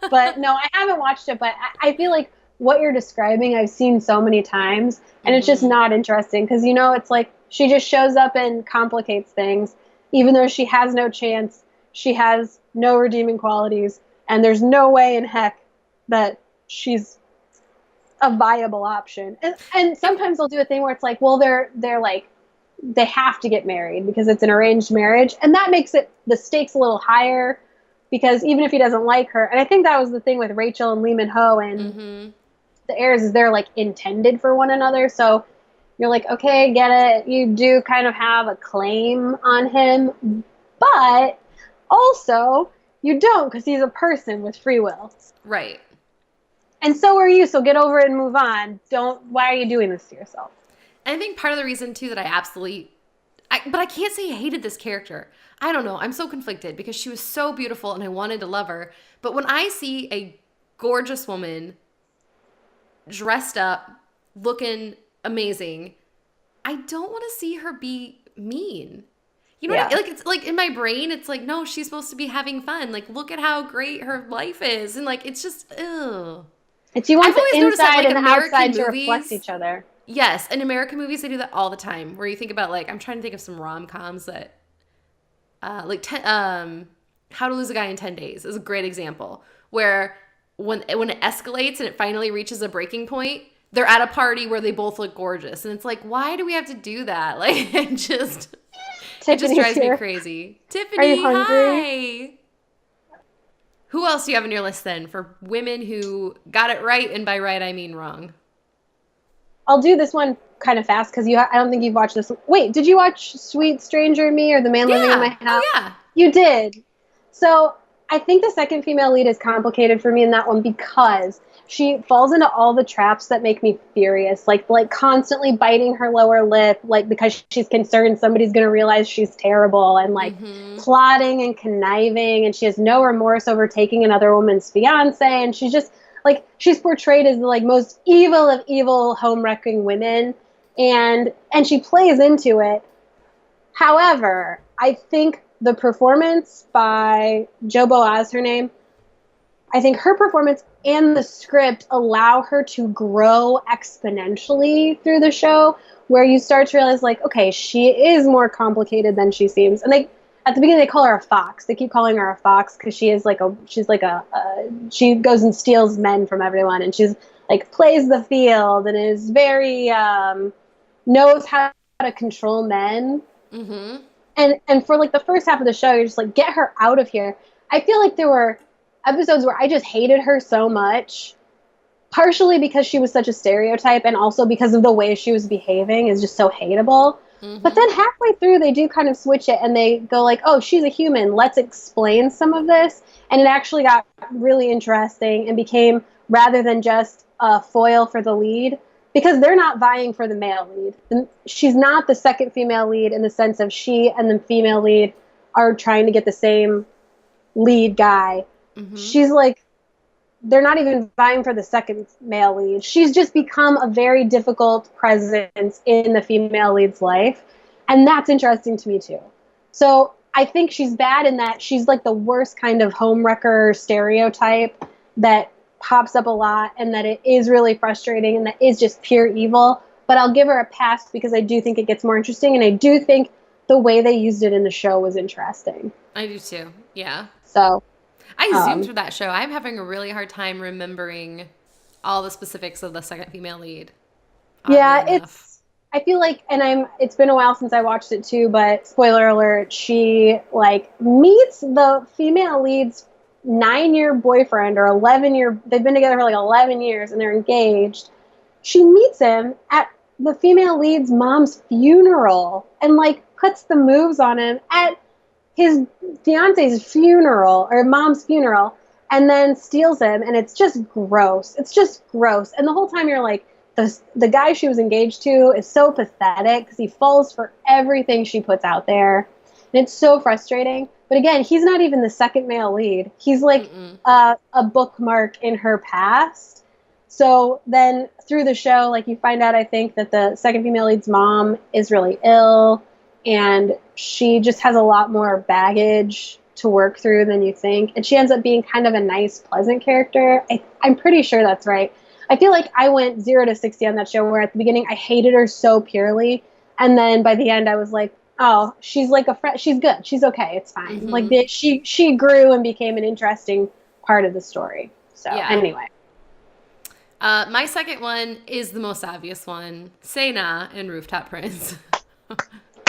But no, I haven't watched it, but I feel like what you're describing, I've seen so many times, and it's just Hmm. not interesting because, it's like she just shows up and complicates things, even though she has no chance, she has no redeeming qualities, and there's no way in heck that she's a viable option. And sometimes they'll do a thing where it's like, well, they're like, they have to get married because it's an arranged marriage, and that makes it the stakes a little higher because even if he doesn't like her, and I think that was the thing with Rachel and Lee Min Ho and Hmm. the heirs is they're like intended for one another, so you're like, okay, get it, you do kind of have a claim on him, but also you don't because he's a person with free will, Right. and so are you. So get over it and move on. Don't. Why are you doing this to yourself? And I think part of the reason, too, that but I can't say I hated this character. I don't know. I'm so conflicted because she was so beautiful and I wanted to love her. But when I see a gorgeous woman dressed up, looking amazing, I don't want to see her be mean. You know what I Yeah. mean? Like it's like in my brain, it's like, no, she's supposed to be having fun. Like, look at how great her life is. And like it's just ugh. It's you want I've the always noticed that inside like and the outside American to reflect movies. each other. Yes, in American movies they do that all the time. Where you think about like I'm trying to think of some rom-coms that How to Lose a Guy in 10 Days is a great example where when it escalates and it finally reaches a breaking point, they're at a party where they both look gorgeous and it's like, why do we have to do that? Like it just Tiffany's drives me here. crazy. Are you Tiffany, hungry? hi. Who else do you have on your list then for women who got it right, and by right I mean wrong? I'll do this one kind of fast because I don't think you've watched this. Wait, did you watch Sweet Stranger and Me or The Man Living in My Yeah. House? Oh yeah. You did. So I think the second female lead is complicated for me in that one because she falls into all the traps that make me furious, like constantly biting her lower lip, like because she's concerned somebody's going to realize she's terrible, and like Mm-hmm. plotting and conniving, and she has no remorse over taking another woman's fiance, and she's just like she's portrayed as the like most evil of evil home wrecking women, and she plays into it. However, I think the performance by Jo Boaz, her name, I think her performance and the script allow her to grow exponentially through the show, where you start to realize, like, okay, she is more complicated than she seems. And at the beginning, they call her a fox. They keep calling her a fox because she goes and steals men from everyone, and she's like plays the field and is very knows how to control men. Mm-hmm. And for like the first half of the show, you're just like, get her out of here. I feel like there were episodes where I just hated her so much, partially because she was such a stereotype, and also because of the way she was behaving is just so hateable. Mm-hmm. But then halfway through, they do kind of switch it, and they go like, oh, she's a human. Let's explain some of this. And it actually got really interesting and became, rather than just a foil for the lead, because they're not vying for the male lead. She's not the second female lead in the sense of she and the female lead are trying to get the same lead guy. Mm-hmm. She's like, they're not even vying for the second male lead. She's just become a very difficult presence in the female lead's life. And that's interesting to me too. So I think she's bad in that she's like the worst kind of homewrecker stereotype that pops up a lot, and that it is really frustrating, and that is just pure evil. But I'll give her a pass because I do think it gets more interesting, and I do think the way they used it in the show was interesting. I do too. Yeah. So I zoomed through that show. I'm having a really hard time remembering all the specifics of the second female lead. Yeah, I feel like, and it's been a while since I watched it too, but spoiler alert, she like meets the female lead's 9-year boyfriend, or 11-year, they've been together for like 11 years and they're engaged. She meets him at the female lead's mom's funeral and like puts the moves on him at his fiance's funeral, or mom's funeral, and then steals him. And it's just gross. It's just gross. And the whole time you're like, the guy she was engaged to is so pathetic because he falls for everything she puts out there. And it's so frustrating. But again, he's not even the second male lead. He's like a bookmark in her past. So then through the show, like you find out, I think, that the second female lead's mom is really ill, and she just has a lot more baggage to work through than you think. And she ends up being kind of a nice, pleasant character. I'm pretty sure that's right. I feel like I went 0 to 60 on that show, where at the beginning I hated her so purely. And then by the end I was like, oh, she's like a friend. She's good. She's okay. It's fine. Mm-hmm. Like she grew and became an interesting part of the story. So anyway. My second one is the most obvious one. Sena in Rooftop Prince.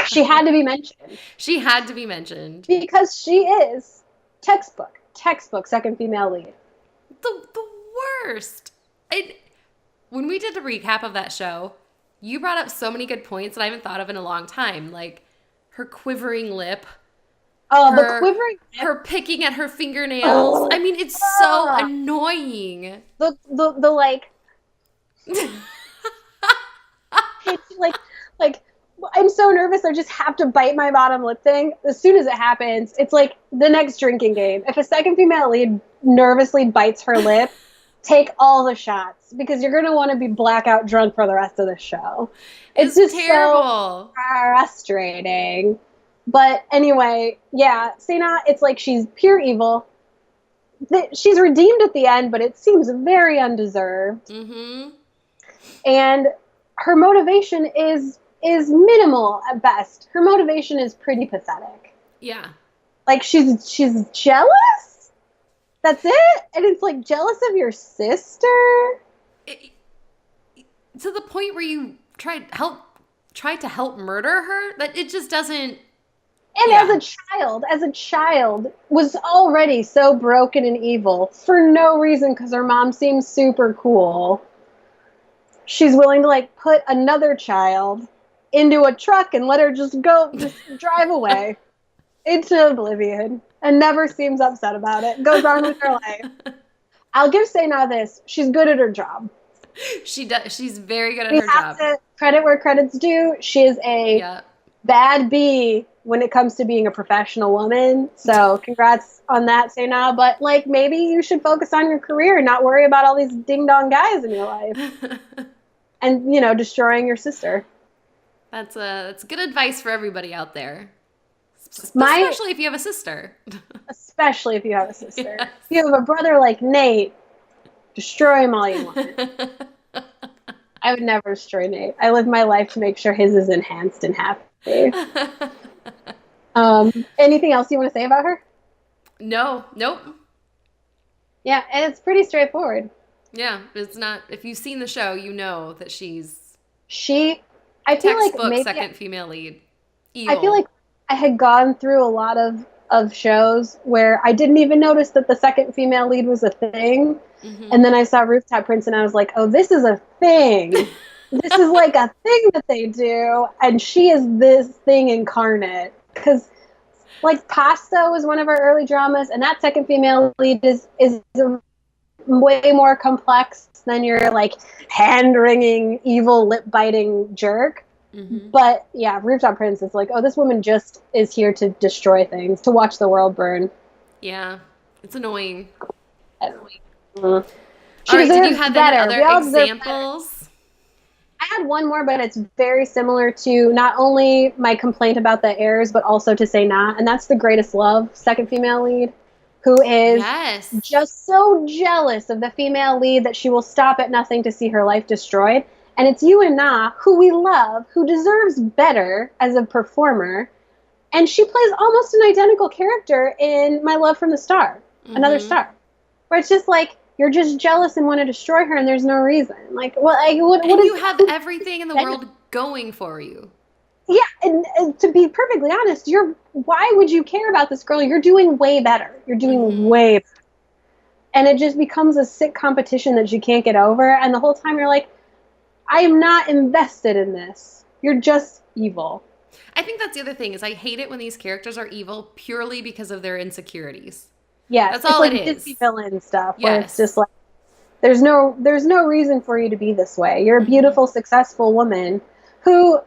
She had to be mentioned. She had to be mentioned. Because she is textbook second female lead. The worst. When we did the recap of that show, you brought up so many good points that I haven't thought of in a long time. Like her quivering lip. Oh, the quivering lip. Her picking at her fingernails. Oh. I mean, it's so annoying. The like. It's like I'm so nervous. I just have to bite my bottom lip thing. As soon as it happens, it's like the next drinking game. If a second female lead nervously bites her lip, take all the shots, because you're going to want to be blackout drunk for the rest of the show. It's just terrible. So frustrating. But anyway, yeah, Sena, it's like she's pure evil. She's redeemed at the end, but it seems very undeserved. Mm-hmm. And her motivation is minimal at best. Her motivation is pretty pathetic. Yeah. Like she's jealous? That's it? And it's like, jealous of your sister? To the point where you tried to help murder her? That it just doesn't. And as a child, was already so broken and evil for no reason, because her mom seems super cool. She's willing to like put another child into a truck and let her just drive away into oblivion, and never seems upset about it. Goes on with her life. I'll give Sena this. She's good at her job. She does. She's very good at her job. We have to credit where credit's due. She is a bad bee when it comes to being a professional woman. So congrats on that, Sena. But like, maybe you should focus on your career and not worry about all these ding-dong guys in your life. And, destroying your sister. That's good advice for everybody out there. Especially if you have a sister. Especially if you have a sister. Yes. If you have a brother like Nate, Destroy him all you want. I would never destroy Nate. I live my life to make sure his is enhanced and happy. Anything else you want to say about her? No, nope. Yeah, and it's pretty straightforward. Yeah, it's not. If you've seen the show, you know that she's I feel like textbook maybe second female lead. Evil. I feel like I had gone through a lot of shows where I didn't even notice that the second female lead was a thing. Mm-hmm. And then I saw Rooftop Prince and I was like, oh, this is a thing. This is like a thing that they do. And she is this thing incarnate. Because like Pasta was one of our early dramas, and that second female lead is way more complex than your like hand-wringing, evil, lip-biting jerk. Mm-hmm. But yeah, Rooftop Prince is like, oh, this woman just is here to destroy things, to watch the world burn. Yeah, it's annoying. Mm-hmm. All right, did you have any other examples? I had one more, but it's very similar to not only my complaint about the airs, but also to Say Nah, and that's The Greatest Love, second female lead, who is just so jealous of the female lead that she will stop at nothing to see her life destroyed. And it's Yu and Na, who we love, who deserves better as a performer, and she plays almost an identical character in My Love from the Star, Another Star, where it's just like, you're just jealous and want to destroy her, and there's no reason. Like, what you have everything in the world going for you. Yeah, and to be perfectly honest, why would you care about this girl? You're doing way better. You're doing way better. And it just becomes a sick competition that you can't get over. And the whole time you're like, I am not invested in this. You're just evil. I think that's the other thing, is I hate it when these characters are evil purely because of their insecurities. Yeah, that's all it is. Disney villain stuff where it's just like, there's no reason for you to be this way. You're a beautiful, successful woman who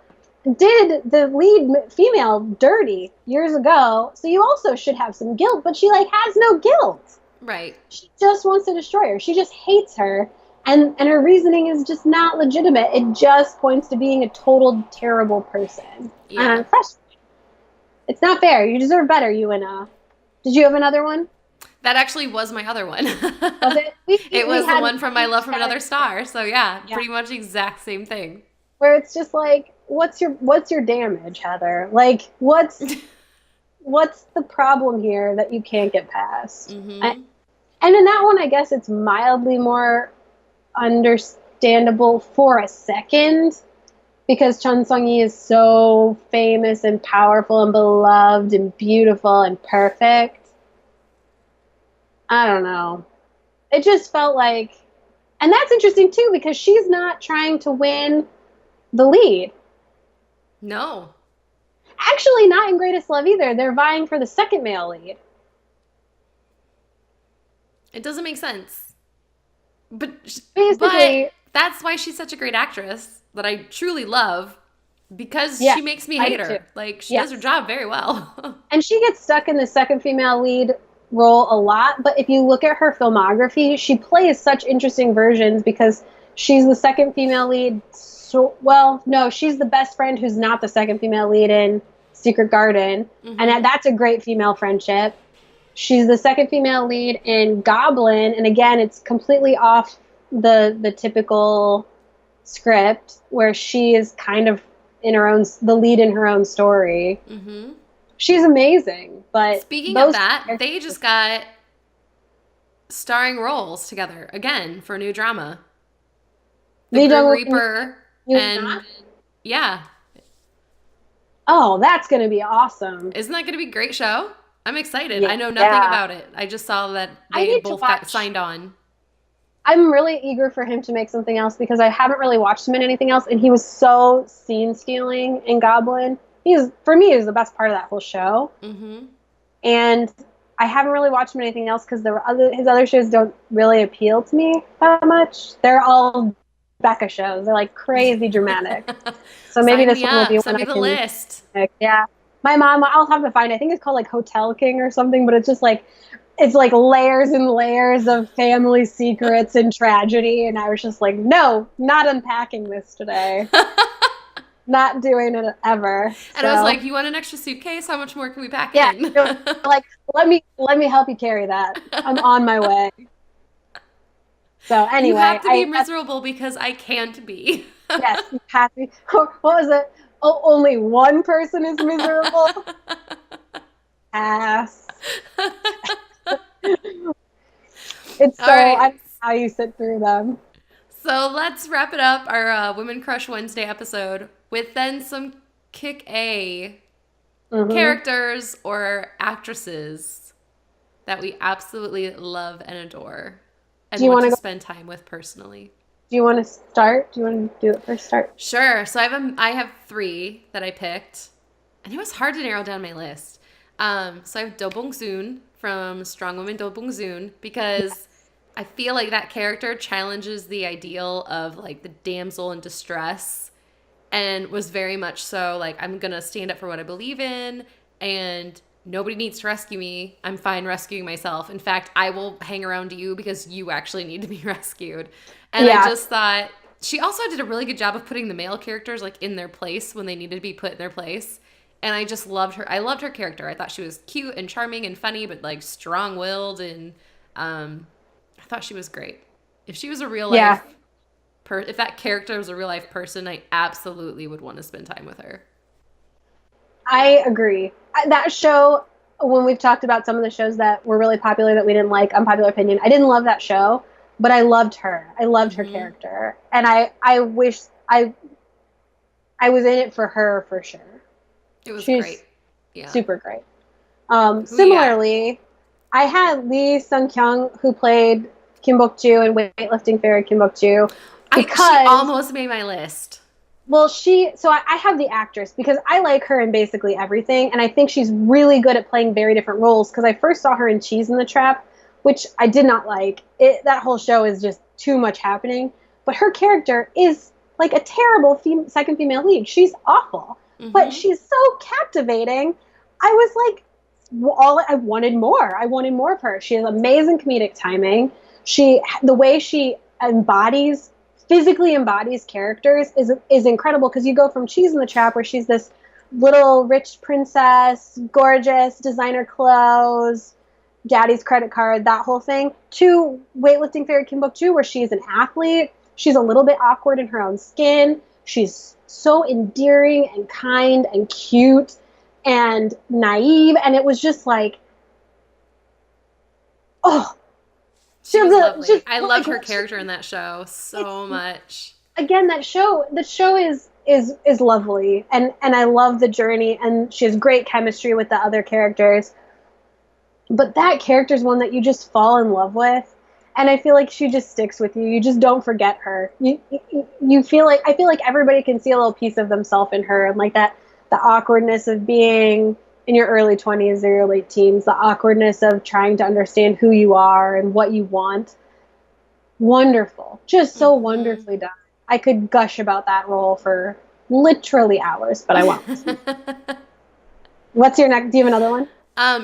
did the lead female dirty years ago, so you also should have some guilt, but she like has no guilt. Right. She just wants to destroy her. She just hates her, and her reasoning is just not legitimate. It just points to being a total terrible person. Yeah. And I'm frustrated. It's not fair. You deserve better, you and Did you have another one? That actually was my other one. Was it? It was the one from My Love from Another Star. So yeah, pretty much the exact same thing. Where it's just like, what's your damage, Heather? Like, what's the problem here that you can't get past? Mm-hmm. And in that one, I guess it's mildly more understandable for a second, because Chun Sung-yi is so famous and powerful and beloved and beautiful and perfect. I don't know. It just felt like, and that's interesting too, because she's not trying to win the lead. No. Actually, not in Greatest Love either. They're vying for the second male lead. It doesn't make sense. But that's why she's such a great actress that I truly love, because she makes me hate her. Like, she does her job very well. And she gets stuck in the second female lead role a lot, but if you look at her filmography, she plays such interesting versions, because she's the second female lead. She's the best friend who's not the second female lead in Secret Garden, and that's a great female friendship. She's the second female lead in Goblin, and again, it's completely off the typical script, where she is kind of the lead in her own story. Mm-hmm. She's amazing. But speaking of that, they just got starring roles together again for a new drama. The Grim Reaper and yeah. Oh, that's going to be awesome. Isn't that going to be a great show? I'm excited. Yeah. I know nothing about it. I just saw that they both got signed on. I'm really eager for him to make something else, because I haven't really watched him in anything else, and he was so scene-stealing in Goblin. For me, he was the best part of that whole show. Mm-hmm. And I haven't really watched him in anything else, because his other shows don't really appeal to me that much. They're all Becca shows. They're like crazy dramatic. So maybe this one will be one. Send me the list. Yeah. My mom, I'll have to find it. I think it's called like Hotel King or something, but it's just like, it's like layers and layers of family secrets and tragedy. And I was just like, no, not unpacking this today. Not doing it ever. And I was like, you want an extra suitcase? How much more can we pack in? Like, let me help you carry that. I'm on my way. So You anyway, have to be miserable because I can't be. yes, you have to. What was it? Oh, only one person is miserable. Ass. It's All so I right. don't know how you sit through them. So let's wrap it up, our Women Crush Wednesday episode, with then some kick A Hmm. characters or actresses that we absolutely love and adore Do and you want want to to go? spend time with personally. Do you want to start? Do you want to do it first? Start. Sure. So I have three that I picked, and it was hard to narrow down my list. So I have Do Bong Soon from Strong Women Do Bong Soon because I feel like that character challenges the ideal of like the damsel in distress and was very much so like, I'm gonna stand up for what I believe in, and nobody needs to rescue me. I'm fine rescuing myself. In fact, I will hang around you because you actually need to be rescued. And I Yeah, just thought she also did a really good job of putting the male characters like in their place when they needed to be put in their place. And I just loved her. I loved her character. I thought she was cute and charming and funny, but like strong-willed, and I thought she was great. If she was a real yeah. life if that character was a real life person, I absolutely would want to spend time with her. I agree. That show, when we've talked about some of the shows that were really popular that we didn't like, unpopular opinion, I didn't love that show, but I loved her. I loved her Mm-hmm. character, and I wish I was in it for her for sure. It was great. She's Yeah. super great. Who you got? Similarly, I had Lee Sung Kyung, who played Kim Bok Joo in Weightlifting Fairy Kim Bok Joo, She because almost made my list. well, I have the actress because I like her in basically everything, and I think she's really good at playing very different roles. Because I first saw her in Cheese in the Trap, which I did not like. That whole show is just too much happening. But her character is like a terrible second female lead. She's awful, but Mm-hmm. she's so captivating. I was like, I wanted more. I wanted more of her. She has amazing comedic timing. The way she embodies physically embodies characters is incredible, because you go from Cheese in the Trap, where she's this little rich princess, gorgeous, designer clothes, daddy's credit card, that whole thing, to Weightlifting Fairy Kim Bok Joo, where she's an athlete. She's a little bit awkward in her own skin. She's so endearing and kind and cute and naive, and it was just like, oh, She was lovely. just I loved like, her character in that show so much. again, the show is lovely, and I love the journey, and she has great chemistry with the other characters, but that character is one that you just fall in love with, and I feel like she just sticks with you. You just don't forget her. You feel like, I feel like everybody can see a little piece of themselves in her, and like that, the awkwardness of being in your early 20s or your late teens, the awkwardness of trying to understand who you are and what you want. Wonderful, just so Mm-hmm. wonderfully done. I could gush about that role for literally hours, but I won't. What's your next? Do you have another one?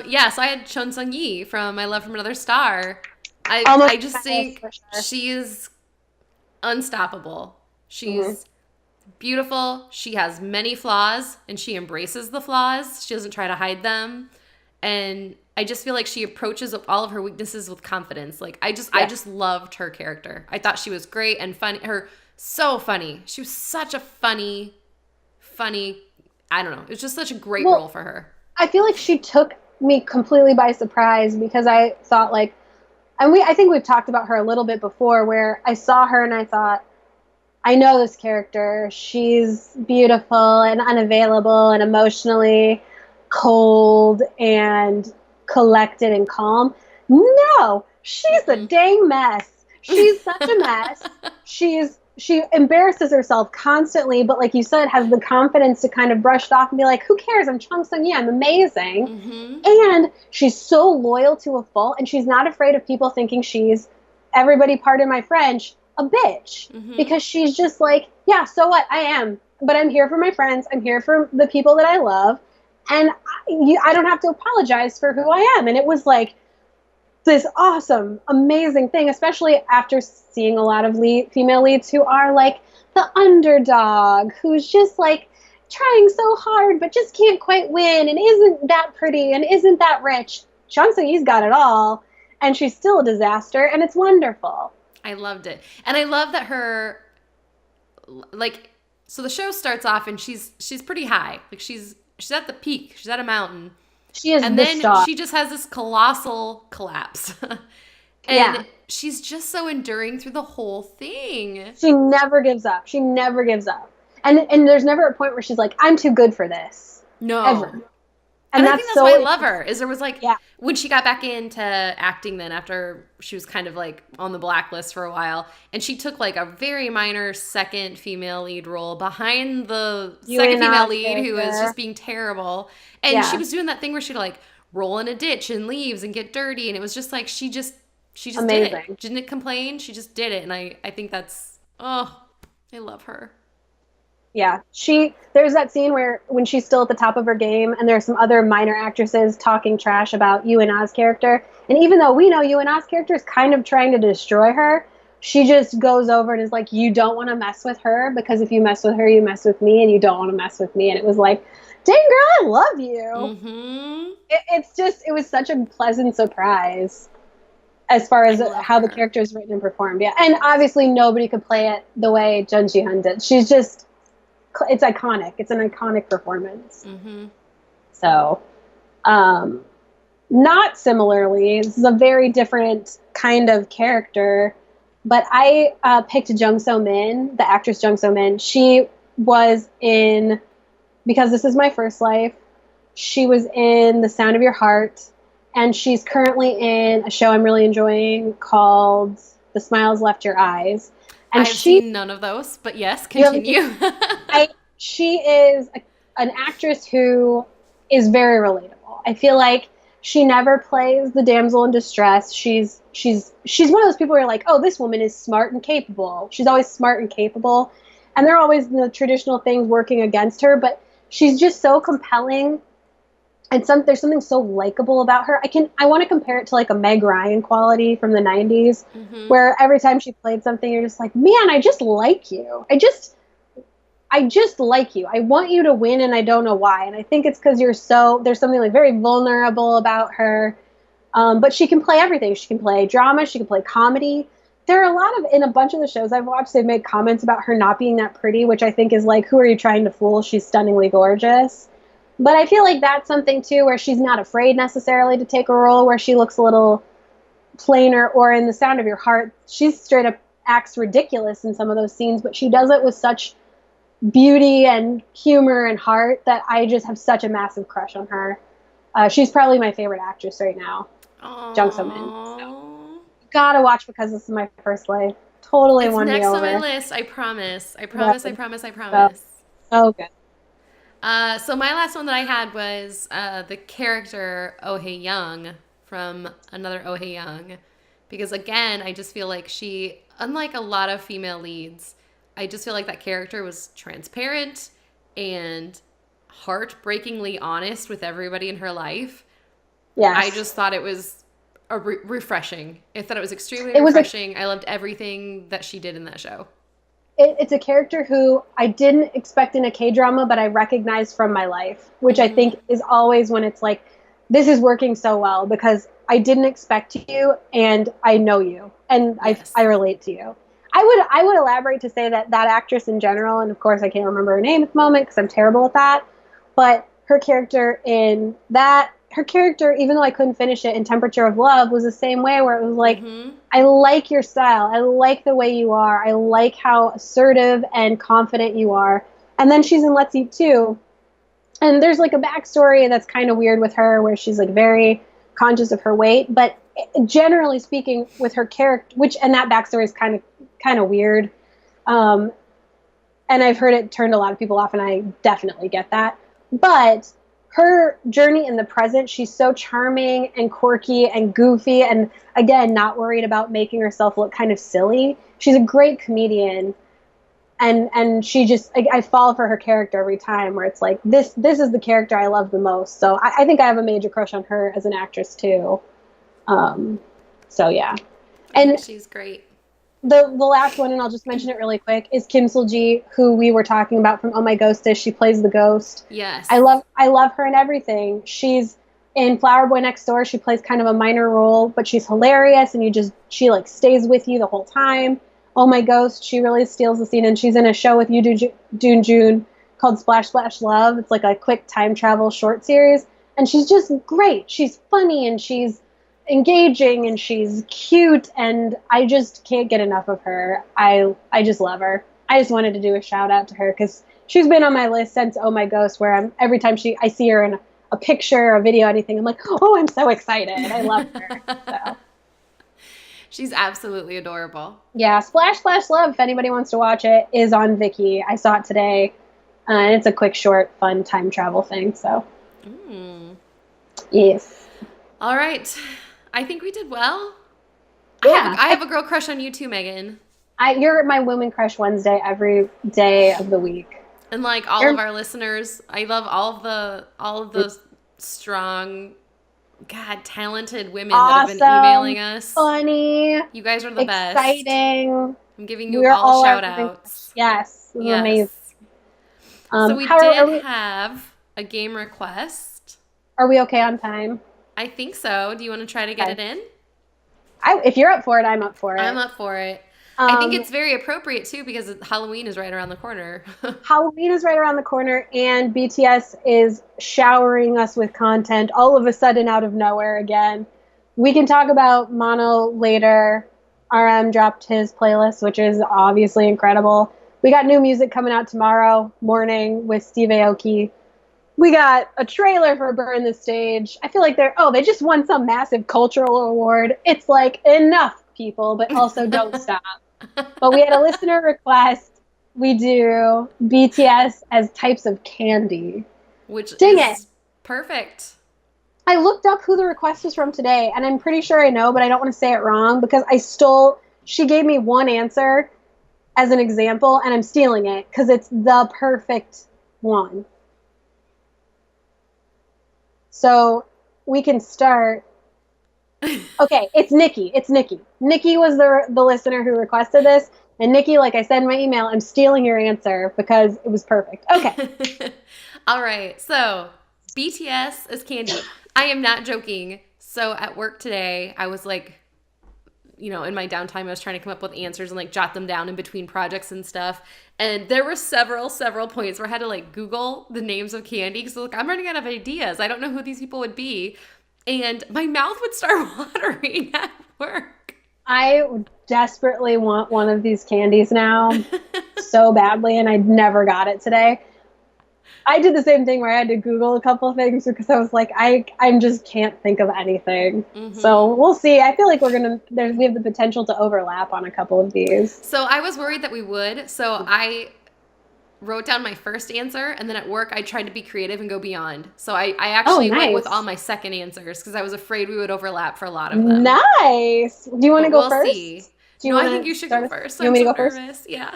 Yeah, so I had Chun Sung Yi from My Love from Another Star. I Almost just on my list think for sure. she's unstoppable. Hmm. She's beautiful. She has many flaws and she embraces the flaws. She doesn't try to hide them. And I just feel like she approaches all of her weaknesses with confidence. Like I Yeah, just loved her character. I thought she was great and funny. So funny. She was such a funny, I don't know. It was just such a great role well, for her. I feel like she took me completely by surprise, because I thought like, and I think we've talked about her a little bit before, where I saw her and I thought, I know this character. She's beautiful and unavailable and emotionally cold and collected and calm. No, she's a Mm-mm. dang mess. She's such a mess. She embarrasses herself constantly, but like you said, has the confidence to kind of brush it off and be like, "Who cares? I'm Chung Sung Yi. I'm amazing." Mm-hmm. And she's so loyal to a fault, and she's not afraid of people thinking she's, everybody pardon my French, a bitch, Mm-hmm. because she's just like, yeah, so what? I am, but I'm here for my friends. I'm here for the people that I love, and I don't have to apologize for who I am. And it was like this awesome, amazing thing, especially after seeing a lot of female leads who are like the underdog, who's just like trying so hard but just can't quite win, and isn't that pretty and isn't that rich. Chung Soo-yi's got it all, and she's still a disaster, and it's wonderful. I loved it. And I love that her, like, so the show starts off and she's pretty high. Like she's at the peak. She's at a mountain. She is And the then star. she just has this colossal collapse. Yeah. And she's just so enduring through the whole thing. She never gives up. She never gives up. And there's never a point where she's like, I'm too good for this. No. Ever. And I think that's why I love her, is there was like, yeah. when she got back into acting then after she was kind of like on the blacklist for a while, and she took like a very minor second female lead role behind the second female lead who was just being terrible. And she was doing that thing where she'd like roll in a ditch and leaves and get dirty. And it was just like, she just did it. She didn't complain. She just did it. And I think that's, I love her. Yeah, there's that scene where when she's still at the top of her game and there's some other minor actresses talking trash about Yu and Ah's character. And even though we know Yu and Ah's character is kind of trying to destroy her, she just goes over and is like, you don't want to mess with her, because if you mess with her, you mess with me, and you don't want to mess with me. And it was like, dang girl, I love you. Mm-hmm. It was such a pleasant surprise as far as how the character is written and performed. Yeah, and obviously nobody could play it the way Jun Ji-hyun did. She's just... it's iconic. It's an iconic performance. Mm-hmm. So, not similarly, this is a very different kind of character, but I picked Jung So-min, the actress Jung So-min. She was in Because This Is My First Life. She was in The Sound of Your Heart, and she's currently in a show I'm really enjoying called The Smiles Left Your Eyes. And I've seen none of those, but yes, continue. She is an actress who is very relatable. I feel like she never plays the damsel in distress. She's one of those people where you're like, oh, this woman is smart and capable. She's always smart and capable. And there are always the traditional things working against her, but she's just so compelling. And there's something so likable about her. I want to compare it to like a Meg Ryan quality from the 90s, mm-hmm. where every time she played something, you're just like, man, I just like you. I just like you. I want you to win, and I don't know why. And I think it's because there's something like very vulnerable about her. But she can play everything. She can play drama. She can play comedy. There are in a bunch of the shows I've watched, they've made comments about her not being that pretty, which I think is like, who are you trying to fool? She's stunningly gorgeous. But I feel like that's something, too, where she's not afraid necessarily to take a role where she looks a little plainer. Or in The Sound of Your Heart, she's straight up acts ridiculous in some of those scenes, but she does it with such beauty and humor and heart that I just have such a massive crush on her. She's probably my favorite actress right now. Jung So-min. So, gotta watch Because This Is My First Life. Totally won me over. It's next on my list. I promise. I promise. So good. So my last one that I had was the character Oh Hae-young from another Oh Hae-young, because again, I just feel like she, unlike a lot of female leads, I just feel like that character was transparent and heartbreakingly honest with everybody in her life. Yes. I just thought it was refreshing. I thought it was extremely refreshing. I loved everything that she did in that show. It's a character who I didn't expect in a K-drama, but I recognized from my life, which I think is always when it's like, this is working so well because I didn't expect you and I know you and yes. I relate to you. I would elaborate to say that actress in general, and of course I can't remember her name at the moment because I'm terrible at that, but her character, even though I couldn't finish it in Temperature of Love, was the same way, where it was like, I like your style. I like the way you are. I like how assertive and confident you are. And then she's in Let's Eat Too. And there's like a backstory that's kind of weird with her, where she's like very conscious of her weight. But generally speaking, with her character, and that backstory is kind of weird. And I've heard it turned a lot of people off, and I definitely get that. But her journey in the present, she's so charming and quirky and goofy, and again, not worried about making herself look kind of silly. She's a great comedian, and she just, I fall for her character every time, where it's like, this is the character I love the most. So I think I have a major crush on her as an actress too. So yeah. And she's great. The last one, and I'll just mention it really quick, is Kim Sul-ji, who we were talking about from Oh My Ghostess. She plays the ghost. Yes. I love her in everything. She's in Flower Boy Next Door, she plays kind of a minor role, but she's hilarious, and she like stays with you the whole time. Oh My Ghost, she really steals the scene, and she's in a show with you, June, called Splash Splash Love. It's like a quick time travel short series, and she's just great. She's funny, and she's engaging, and she's cute, and I just can't get enough of her. I just love her. I just wanted to do a shout out to her because she's been on my list since Oh My Ghost, where every time I see her in a picture, a video, anything, I'm like, oh, I'm so excited. I love her. So. She's absolutely adorable. Yeah, Splash Splash Love, if anybody wants to watch it, is on Viki. I saw it today. And it's a quick, short, fun time travel thing. So, yes. All right. I think we did well. Yeah. I have a girl crush on you too, Megan. You're my Woman Crush Wednesday every day of the week. And like all of our listeners, I love all of those strong, talented women that have been emailing us. Funny. You guys are the best. Exciting. I'm giving you all shout outs. Yes. Amazing. So we did have a game request. Are we okay on time? I think so. Do you want to try to get it in? If you're up for it, I'm up for it. I'm up for it. I think it's very appropriate, too, because Halloween is right around the corner. Halloween is right around the corner, and BTS is showering us with content all of a sudden out of nowhere again. We can talk about Mono later. RM dropped his playlist, which is obviously incredible. We got new music coming out tomorrow morning with Steve Aoki. We got a trailer for Burn the Stage. I feel like they just won some massive cultural award. It's like, enough, people, but also don't stop. But we had a listener request. We do BTS as types of candy. Which is perfect. I looked up who the request is from today, and I'm pretty sure I know, but I don't want to say it wrong because she gave me one answer as an example, and I'm stealing it because it's the perfect one. So we can start. Okay, it's Nikki. Nikki was the listener who requested this. And Nikki, like I said in my email, I'm stealing your answer because it was perfect. Okay. All right. So BTS as candy. I am not joking. So at work today, I was like, in my downtime, I was trying to come up with answers and like jot them down in between projects and stuff. And there were several points where I had to like Google the names of candy because I'm running out of ideas. I don't know who these people would be. And my mouth would start watering at work. I desperately want one of these candies now so badly, and I never got it today. I did the same thing where I had to Google a couple of things because I was like, I just can't think of anything. Mm-hmm. So we'll see. I feel like we have the potential to overlap on a couple of these. So I was worried that we would. So I wrote down my first answer, and then at work I tried to be creative and go beyond. So I actually went with all my second answers because I was afraid we would overlap for a lot of them. Nice. Do you want to go first? See. I think you should go first. You want me to go nervous. First? Yeah.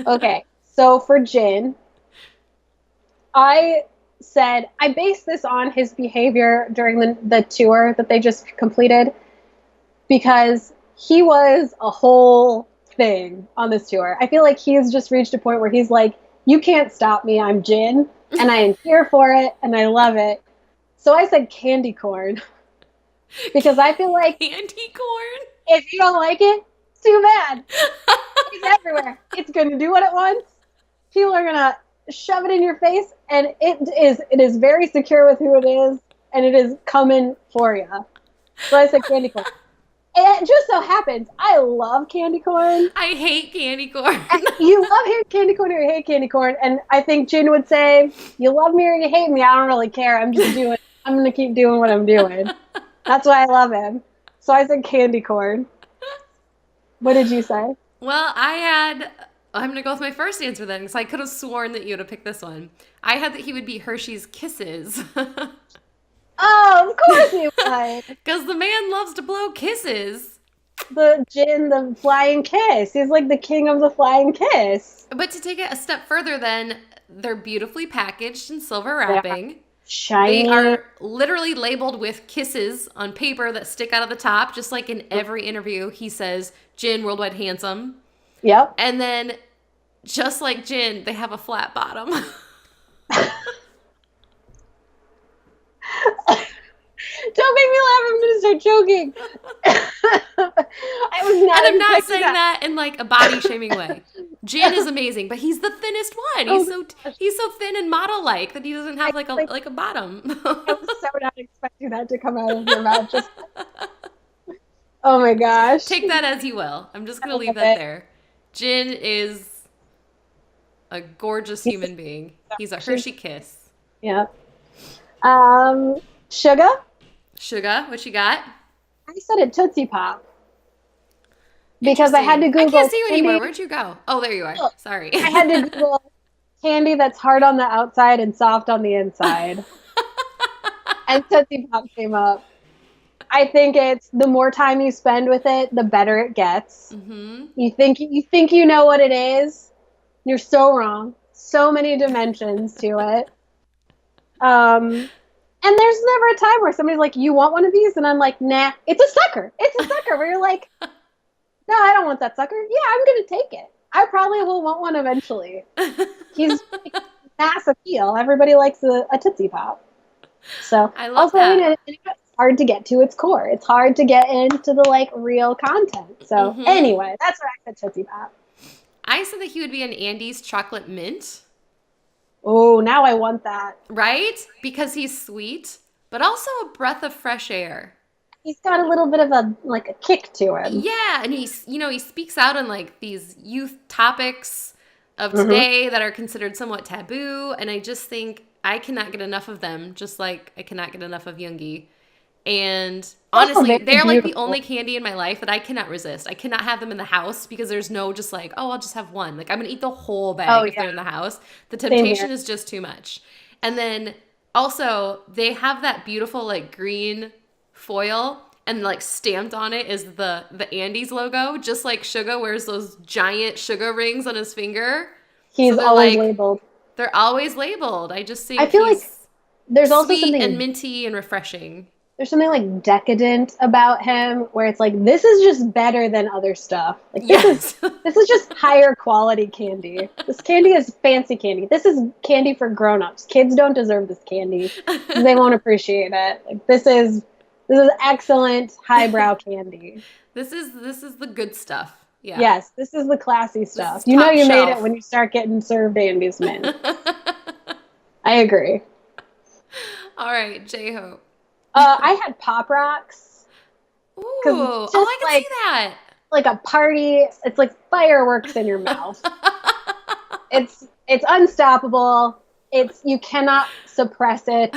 Okay. So for Jin, I said I based this on his behavior during the tour that they just completed because he was a whole thing on this tour. I feel like he's just reached a point where he's like, you can't stop me. I'm Jin, and I am here for it, and I love it. So I said candy corn because I feel like candy corn. If you don't like it, too bad. It's everywhere. It's going to do what it wants. People are going to shove it in your face, and it is very secure with who it is, and it is coming for you. So I said candy corn. It just so happens I love candy corn. I hate candy corn. You love candy corn or you hate candy corn, and I think Jin would say, you love me or you hate me, I don't really care. I'm going to keep doing what I'm doing. That's why I love him. So I said candy corn. What did you say? Well, I'm going to go with my first answer then, because I could have sworn that you would have picked this one. I had that he would be Hershey's Kisses. Oh, of course he would. Because the man loves to blow kisses. The Jin, the flying kiss. He's like the king of the flying kiss. But to take it a step further then, they're beautifully packaged in silver wrapping. Yeah. Shiny. They are literally labeled with kisses on paper that stick out of the top. Just like in every interview, he says, Jin, worldwide handsome. Yep. And then, just like Jin, they have a flat bottom. gonna start choking. I was not. And I'm not expecting saying that in like a body shaming way. Jin is amazing, but he's the thinnest one. He's so thin and model like that he doesn't have like a bottom. I was so not expecting that to come out of your mouth. Just oh my gosh. Take that as you will. I'm just gonna leave that there. Jin is a gorgeous human being. He's a Hershey kiss. Yeah. Sugar? Sugar, what you got? I said a Tootsie Pop. Because I had to Google. I can't see you anymore. Where'd you go? Oh, there you are. Sorry. I had to Google candy that's hard on the outside and soft on the inside. And Tootsie Pop came up. I think it's the more time you spend with it, the better it gets. Mm-hmm. You think you know what it is. You're so wrong. So many dimensions to it. And there's never a time where somebody's like, you want one of these? And I'm like, nah, it's a sucker. It's a sucker. Where you're like, no, I don't want that sucker. Yeah, I'm going to take it. I probably will want one eventually. He's mass appeal. Everybody likes a Tootsie Pop. So I love also, that. It's hard to get to its core. It's hard to get into the like real content. So anyway, that's what I said Tootsie Pop. I said that he would be an Andy's chocolate mint. Oh, now I want that. Right? Because he's sweet, but also a breath of fresh air. He's got a little bit of a kick to him. Yeah, and he speaks out on like these youth topics of today that are considered somewhat taboo, and I just think I cannot get enough of them, just like I cannot get enough of Yoongi. And honestly, they're like the only candy in my life that I cannot resist. I cannot have them in the house because there's no just like, oh, I'll just have one. Like I'm going to eat the whole bag if they're in the house. The temptation is just too much. And then also they have that beautiful like green foil and like stamped on it is the Andes logo, just like Suga wears those giant Suga rings on his finger. He's always labeled. They're always labeled. I just think I feel like there's also something and minty and refreshing. There's something like decadent about him where it's like, this is just better than other stuff. Like this is just higher quality candy. This candy is fancy candy. This is candy for grown-ups. Kids don't deserve this candy. They won't appreciate it. Like this is excellent highbrow candy. This is the good stuff. Yeah. Yes, this is the classy stuff. You know you made it when you start getting served Andy's Mint. I agree. All right, J-Hope. I had Pop Rocks. Ooh, I can see that. Like a party. It's like fireworks in your mouth. It's unstoppable. You cannot suppress it.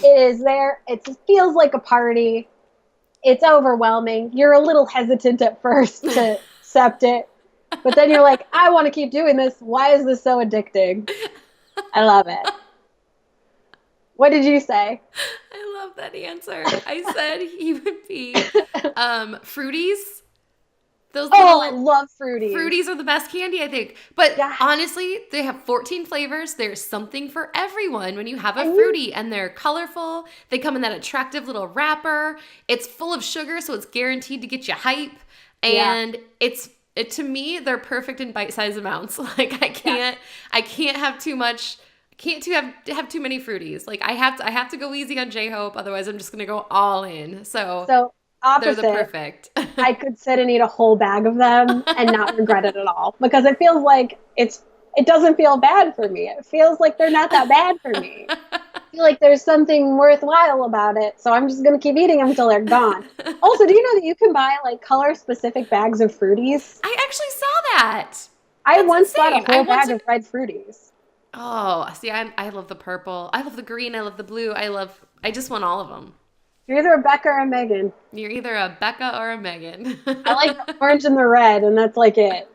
It is there. It feels like a party. It's overwhelming. You're a little hesitant at first to accept it. But then you're like, I want to keep doing this. Why is this so addicting? I love it. What did you say? I love that answer. I said he would be Fruities. I love Fruities. Fruities are the best candy, I think. But honestly, they have 14 flavors. There's something for everyone when you have a Fruity. And they're colorful. They come in that attractive little wrapper. It's full of sugar, so it's guaranteed to get you hype. And to me, they're perfect in bite-sized amounts. Like I can't have too much. Can't have too many Fruities. Like I have to go easy on J-Hope, otherwise I'm just gonna go all in. So opposite, they're the perfect. I could sit and eat a whole bag of them and not regret it at all because it feels like it doesn't feel bad for me. It feels like they're not that bad for me. I feel like there's something worthwhile about it, so I'm just gonna keep eating them until they're gone. Also, do you know that you can buy like color specific bags of Fruities? I actually saw that. I once bought a whole bag of red Fruities. Oh, see, I love the purple. I love the green. I love the blue. I just want all of them. You're either a Becca or a Megan. You're either a Becca or a Megan. I like the orange and the red, and that's like it.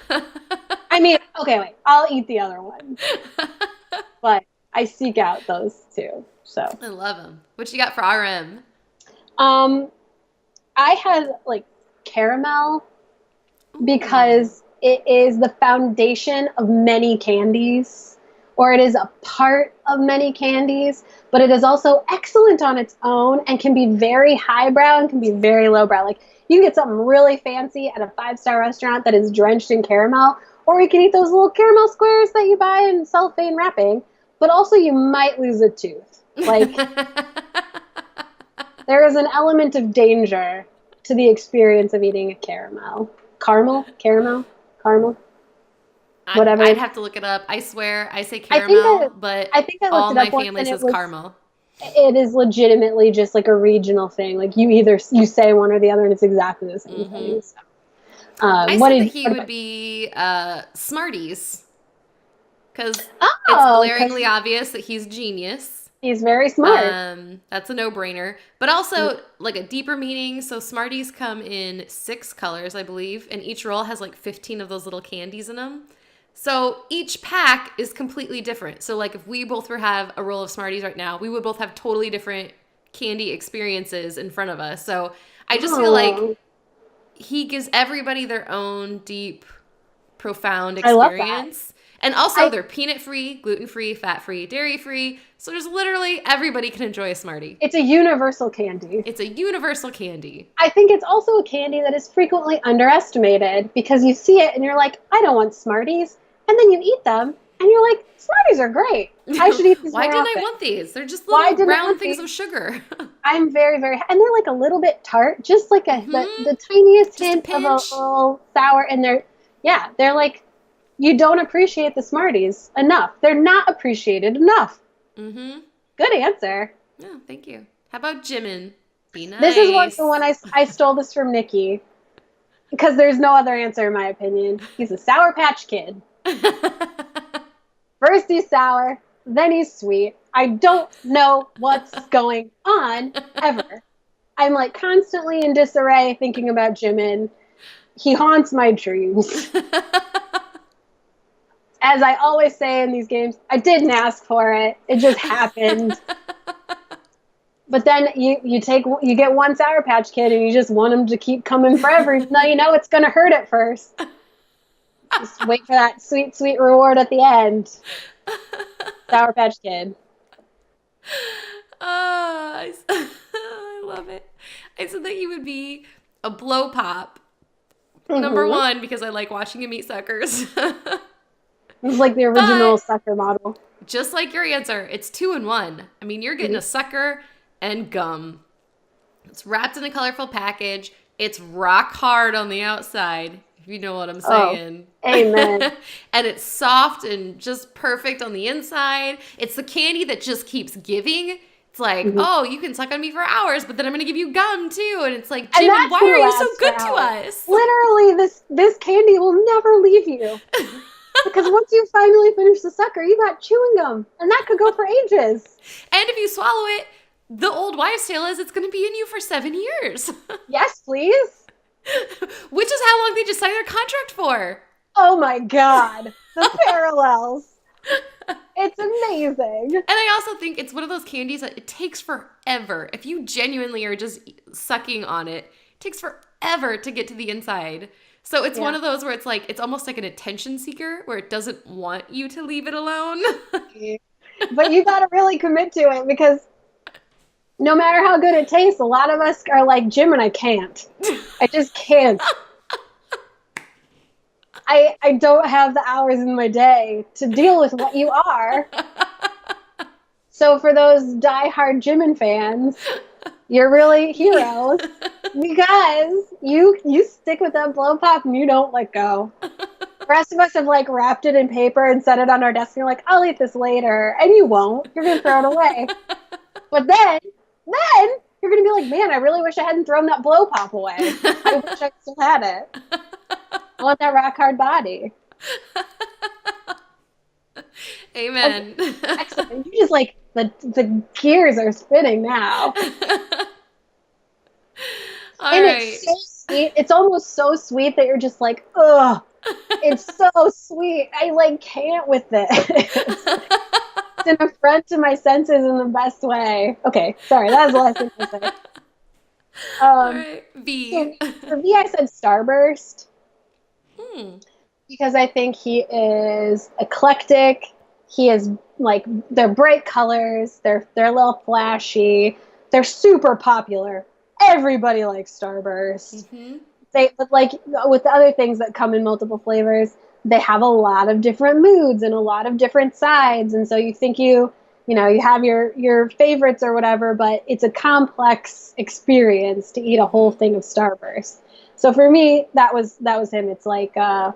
I mean, okay, wait. I'll eat the other one. But I seek out those two. So I love them. What you got for RM? I had like caramel because it is the foundation of many candies. Or it is a part of many candies, but it is also excellent on its own and can be very highbrow and can be very lowbrow. Like you can get something really fancy at a 5-star restaurant that is drenched in caramel, or you can eat those little caramel squares that you buy in cellophane wrapping, but also you might lose a tooth. Like There is an element of danger to the experience of eating a caramel. Caramel? Whatever. I'd have to look it up. I swear, I say I think caramel, but I think I looked all it my up once family and says caramel. it is legitimately just like a regional thing. Like you say one or the other and it's exactly the same thing. So. I What said that did he what would about, be Smarties because it's because glaringly obvious that he's genius. he's very smart. That's a no-brainer. But also like a deeper meaning. So Smarties come in 6 colors, I believe, and each roll has like 15 of those little candies in them. So each pack is completely different. So like if we both were have a roll of Smarties right now, we would both have totally different candy experiences in front of us. So I just feel like Oh, he gives everybody their own deep, profound I love that. experience. And also, I they're peanut free, gluten free, fat free, dairy free. So just literally everybody can enjoy a Smartie. It's a universal candy. It's a universal candy. I think it's also a candy that is frequently underestimated because you see it and you're like, I don't want Smarties. And then you eat them and you're like, Smarties are great. I should eat these Why more didn't I often. want these? They're just Why little didn't I round want things these? of sugar. I'm very, very, and they're like a little bit tart, just like the Mm-hmm. tiniest Just a hint of a pinch. little sour. And they're like, you don't appreciate the Smarties enough. They're not appreciated enough. Mm-hmm. Good answer. Oh, thank you. How about Jimin? Be This is the nice. one I stole this from Nikki because there's no other answer in my opinion. He's a Sour Patch Kid. First he's sour, then he's sweet. I don't know what's going on ever. I'm like constantly in disarray thinking about Jimin. He haunts my dreams. As I always say in these games, I didn't ask for it. It just happened. But then you get one Sour Patch Kid and you just want him to keep coming forever, even though you know it's going to hurt at first. Just wait for that sweet, sweet reward at the end. Sour Patch Kid. I love it. I said that he would be a blow pop. Number Mm-hmm. one, because I like watching him eat suckers. It's like the original But sucker model. just like your answer, it's 2 in 1. I mean, you're getting a sucker and gum. It's wrapped in a colorful package. It's rock hard on the outside, if you know what I'm saying. Amen. And it's soft and just perfect on the inside. It's the candy that just keeps giving. It's like, oh, you can suck on me for hours, but then I'm going to give you gum too. And it's like, Jimin, why are you so good to us? Literally, this candy will never leave you. Because once you finally finish the sucker, you got chewing gum. And that could go for ages. And if you swallow it, the old wives' tale is it's going to be in you for 7 years. Yes, please. Which is how long they just signed their contract for. Oh my God. The parallels. It's amazing. And I also think it's one of those candies that it takes forever. If you genuinely are just sucking on it, it takes forever to get to the inside. So it's one of those where it's like, it's almost like an attention seeker where it doesn't want you to leave it alone. But you got to really commit to it because no matter how good it tastes, a lot of us are like, Jim, and I can't. I just can't. I don't have the hours in my day to deal with what you are. So for those diehard Jimin fans, you're really heroes because you stick with that blow pop and you don't let go. The rest of us have like wrapped it in paper and set it on our desk and you're like, I'll eat this later. And you won't. You're going to throw it away. But then you're going to be like, man, I really wish I hadn't thrown that blow pop away. I wish I still had it. I want that rock hard body. Amen. Excellent. You just like the gears are spinning now. All right. It's so sweet. It's almost so sweet that you're just like, ugh. It's so sweet. I like can't with it. It's an affront to my senses in the best way. Okay, sorry, that was the last thing to say. All right. V. So for me, I said Starburst. Because I think he is eclectic. He is like, they're bright colors. They're a little flashy. They're super popular. Everybody likes Starburst. But like with the other things that come in multiple flavors, they have a lot of different moods and a lot of different sides. And so you think you you have your favorites or whatever, but it's a complex experience to eat a whole thing of Starburst. So for me, that was him. It's like a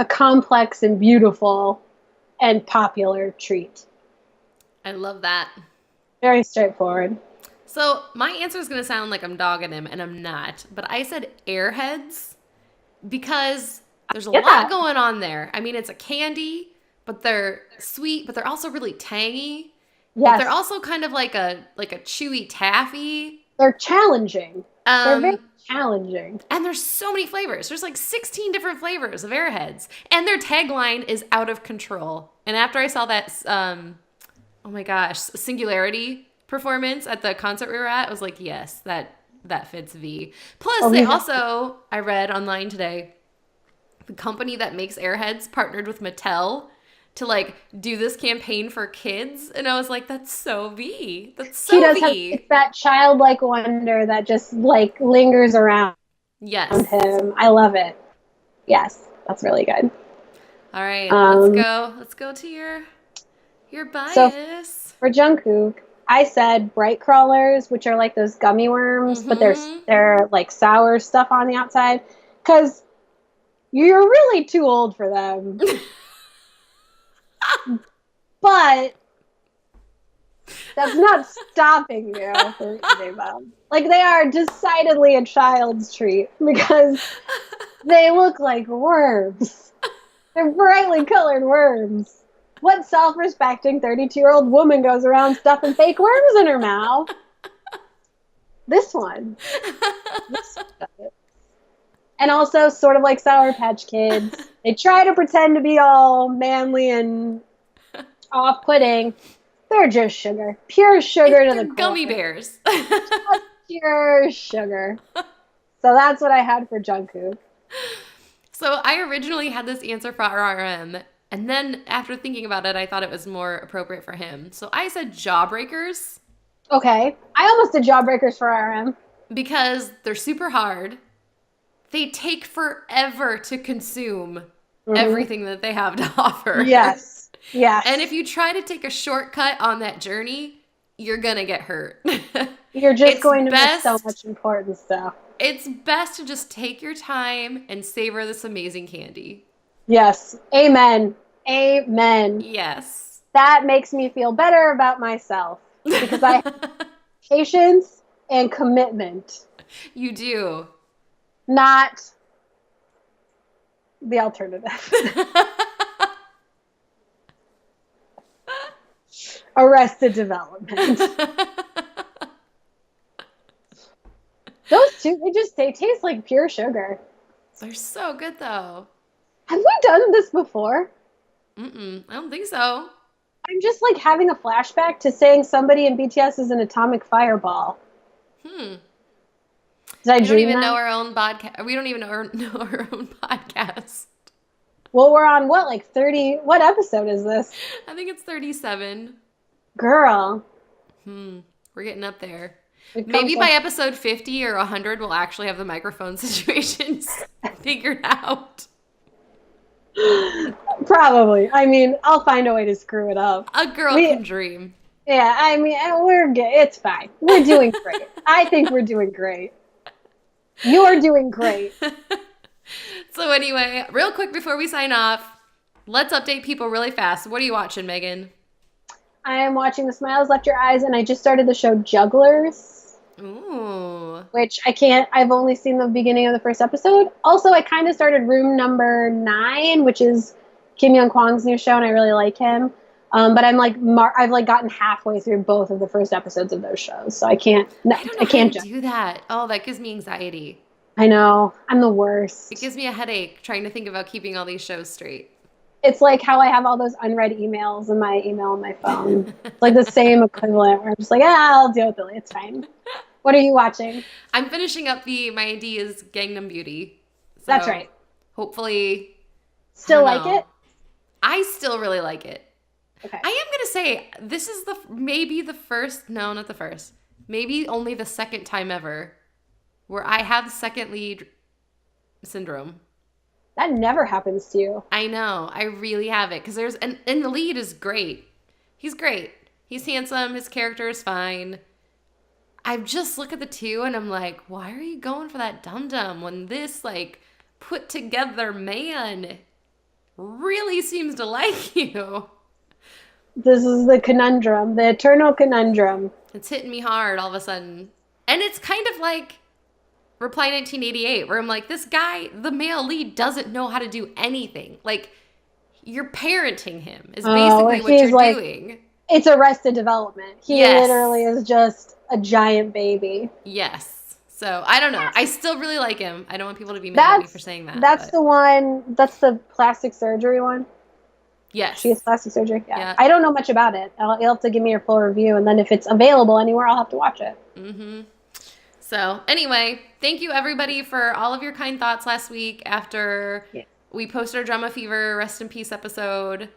complex and beautiful and popular treat. I love that. Very straightforward. So my answer is going to sound like I'm dogging him, and I'm not. But I said Airheads because there's a lot going on there. I mean, it's a candy, but they're sweet, but they're also really tangy. Yes. But they're also kind of like a chewy taffy. They're challenging. They're very challenging. And there's so many flavors. There's like 16 different flavors of Airheads. And their tagline is out of control. And after I saw that, oh my gosh, Singularity performance at the concert we were at, I was like, yes, that fits V. Plus, they also, I read online today, the company that makes Airheads partnered with Mattel to like do this campaign for kids, and I was like, that's so V. That's so V. It's that childlike wonder that just like lingers around. Yes. Him. I love it. Yes, that's really good. All right, let's go. Let's go to your bias. So for Jungkook, I said bright crawlers, which are like those gummy worms, but they're like sour stuff on the outside, because you're really too old for them. But that's not stopping you from eating them. Like, they are decidedly a child's treat because they look like worms. They're brightly colored worms. What self-respecting 32-year-old woman goes around stuffing fake worms in her mouth? This one. This one does it. And also, sort of like Sour Patch Kids, they try to pretend to be all manly and off-putting. They're just sugar. Pure sugar to the core. Gummy bears. Pure sugar. So that's what I had for Jungkook. So I originally had this answer for RM, and then after thinking about it, I thought it was more appropriate for him. So I said Jawbreakers. Okay. I almost did Jawbreakers for RM. Because they're super hard. They take forever to consume everything that they have to offer. Yes. Yes. And if you try to take a shortcut on that journey, you're going to get hurt. You're just going to miss so much important stuff. It's best to just take your time and savor this amazing candy. Yes. Amen. Amen. Yes. That makes me feel better about myself because I have patience and commitment. You do. Not the alternative. Arrested Development. Those two, they taste like pure sugar. They're so good, though. Have we done this before? I don't think so. I'm just like having a flashback to saying somebody in BTS is an atomic fireball. Did I dream that? We don't even know our own podcast. We don't even know our own podcast. Well, we're on what, like 30? What episode is this? I think it's 37. Girl. We're getting up there. Maybe by episode 50 or 100, we'll actually have the microphone situations figured out. Probably. I mean, I'll find a way to screw it up. A girl can dream. Yeah, I mean, we're good. It's fine. We're doing great. I think we're doing great. You're doing great. So anyway, real quick before we sign off, let's update people really fast. What are you watching, Megan? I am watching The Smiles Left Your Eyes, and I just started the show Jugglers. Ooh. Which I've only seen the beginning of the first episode. Also, I kind of started Room Number 9, which is Kim Young Kwang's new show, and I really like him. But I'm like, I've like gotten halfway through both of the first episodes of those shows, so I can't. No, I can't do that. Oh, that gives me anxiety. I know. I'm the worst. It gives me a headache trying to think about keeping all these shows straight. It's like how I have all those unread emails in my email on my phone. It's like the same equivalent where I'm just like, I'll deal with it. It's fine. What are you watching? I'm finishing up my ID is Gangnam Beauty. So that's right. Hopefully. Still like it? I still really like it. Okay. I am going to say this is maybe only the second time ever where I have second lead syndrome. That never happens to you. I know. I really have it because and the lead is great. He's great. He's handsome. His character is fine. I just look at the two and I'm like, why are you going for that dum-dum when this, like, put together man really seems to like you? This is the conundrum, the eternal conundrum. It's hitting me hard all of a sudden. And it's kind of like Reply 1988, where I'm like, this guy, the male lead, doesn't know how to do anything. Like, you're parenting him is basically what you're like, doing. It's Arrested Development. He literally is just a giant baby. Yes. So, I don't know. I still really like him. I don't want people to be mad at me for saying that. That's the one, that's the plastic surgery one? Yes. She has plastic surgery? Yeah. I don't know much about it. You'll have to give me your full review, and then if it's available anywhere, I'll have to watch it. Mm-hmm. So, anyway, thank you, everybody, for all of your kind thoughts last week after we posted our Drama Fever Rest in Peace episode.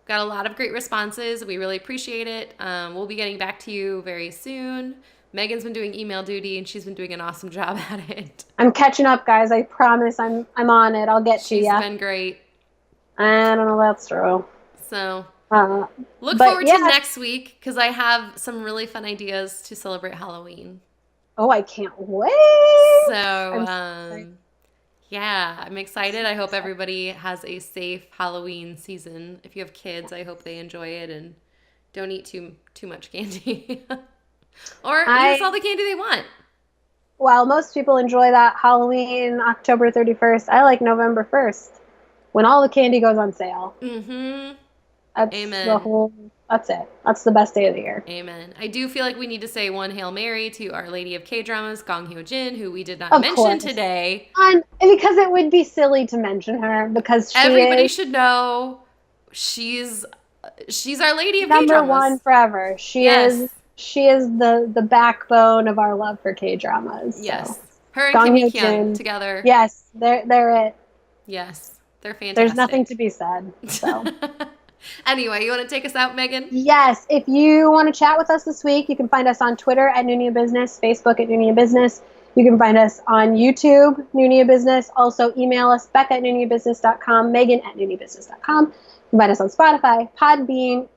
Got a lot of great responses. We really appreciate it. We'll be getting back to you very soon. Megan's been doing email duty, and she's been doing an awesome job at it. I'm catching up, guys. I promise I'm on it. I'll get to you. She's been great. I don't know if that's true. So, look forward to next week, because I have some really fun ideas to celebrate Halloween. Oh, I can't wait. So, I'm excited. I hope everybody has a safe Halloween season. If you have kids, I hope they enjoy it and don't eat too much candy. Or use all the candy they want. While most people enjoy that Halloween October 31st, I like November 1st, when all the candy goes on sale. Mm-hmm. That's Amen. That's it. That's the best day of the year. Amen. I do feel like we need to say one Hail Mary to Our Lady of K-Dramas, Gong Hyo Jin, who we did not mention today. And because it would be silly to mention her, because everybody should know she's Our Lady of K-Dramas. Number one forever. She is the backbone of our love for K-dramas. So. Yes. Her and Kim Hee-kyun together. Yes, they're it. Yes. They're fantastic. There's nothing to be said. So. Anyway, you want to take us out, Megan? Yes. If you want to chat with us this week, you can find us on Twitter at Noona Ya Business, Facebook at Noona Ya Business. You can find us on YouTube, Noona Ya Business. Also, email us, Becca at NoonaYaBusiness.com, Megan at NoonaYaBusiness.com. You can find us on Spotify, Podbean,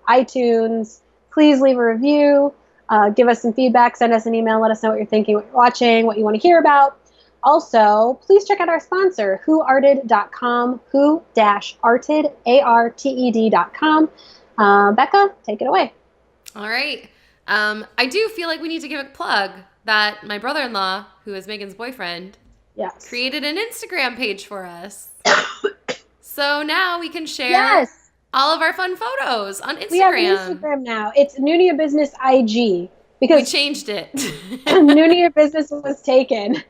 iTunes. Please leave a review. Give us some feedback. Send us an email. Let us know what you're thinking, what you're watching, what you want to hear about. Also, please check out our sponsor, whoarted.com, who-arted, ARTED.com. Becca, take it away. All right. I do feel like we need to give a plug that my brother-in-law, who is Megan's boyfriend, created an Instagram page for us. So now we can share all of our fun photos on Instagram. We have an Instagram now. It's Noona Ya Business IG. Because we changed it. Noona Ya Business was taken.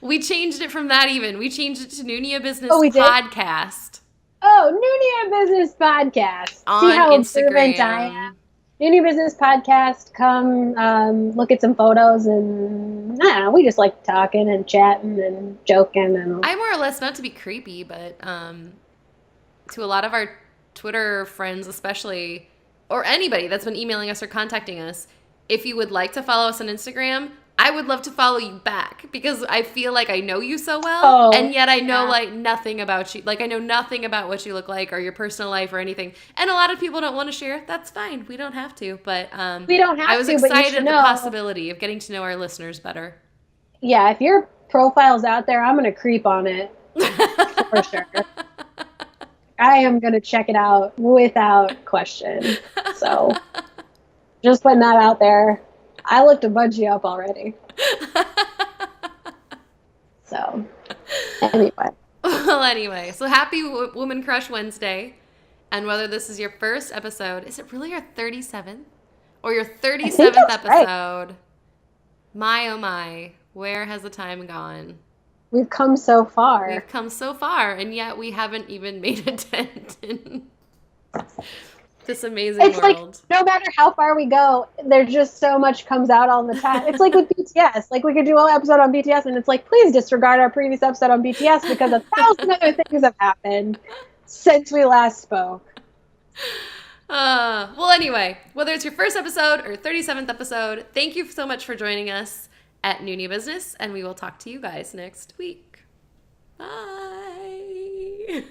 We changed it from that even. We changed it to Noona Ya Business Podcast. Oh, Noona Ya Business Podcast. On See how Instagram. I am? Noona Ya Business Podcast. Come look at some photos, and I don't know, we just like talking and chatting and joking. And I more or less, not to be creepy, but to a lot of our Twitter friends especially, or anybody that's been emailing us or contacting us, if you would like to follow us on Instagram, I would love to follow you back, because I feel like I know you so well, and yet I know like nothing about you. Like, I know nothing about what you look like or your personal life or anything. And a lot of people don't want to share. That's fine. We don't have to. But we don't have to. I was excited at the possibility of getting to know our listeners better. Yeah, if your profile's out there, I'm going to creep on it for sure. I am going to check it out without question. So just putting that out there. I looked a bunch up already. So, anyway. Well, anyway. So, happy Woman Crush Wednesday. And whether this is your first episode, is it really your 37th? Or your 37th episode? Right. My, oh my. Where has the time gone? We've come so far. We've come so far, and yet we haven't even made a dent in this amazing world. Like, no matter how far we go, there's just so much comes out all the time. It's like with BTS. Like, we could do an episode on BTS, and it's like, please disregard our previous episode on BTS, because 1,000 other things have happened since we last spoke. Well, anyway, whether it's your first episode or 37th episode, thank you so much for joining us at Noona Ya Business, and we will talk to you guys next week. Bye.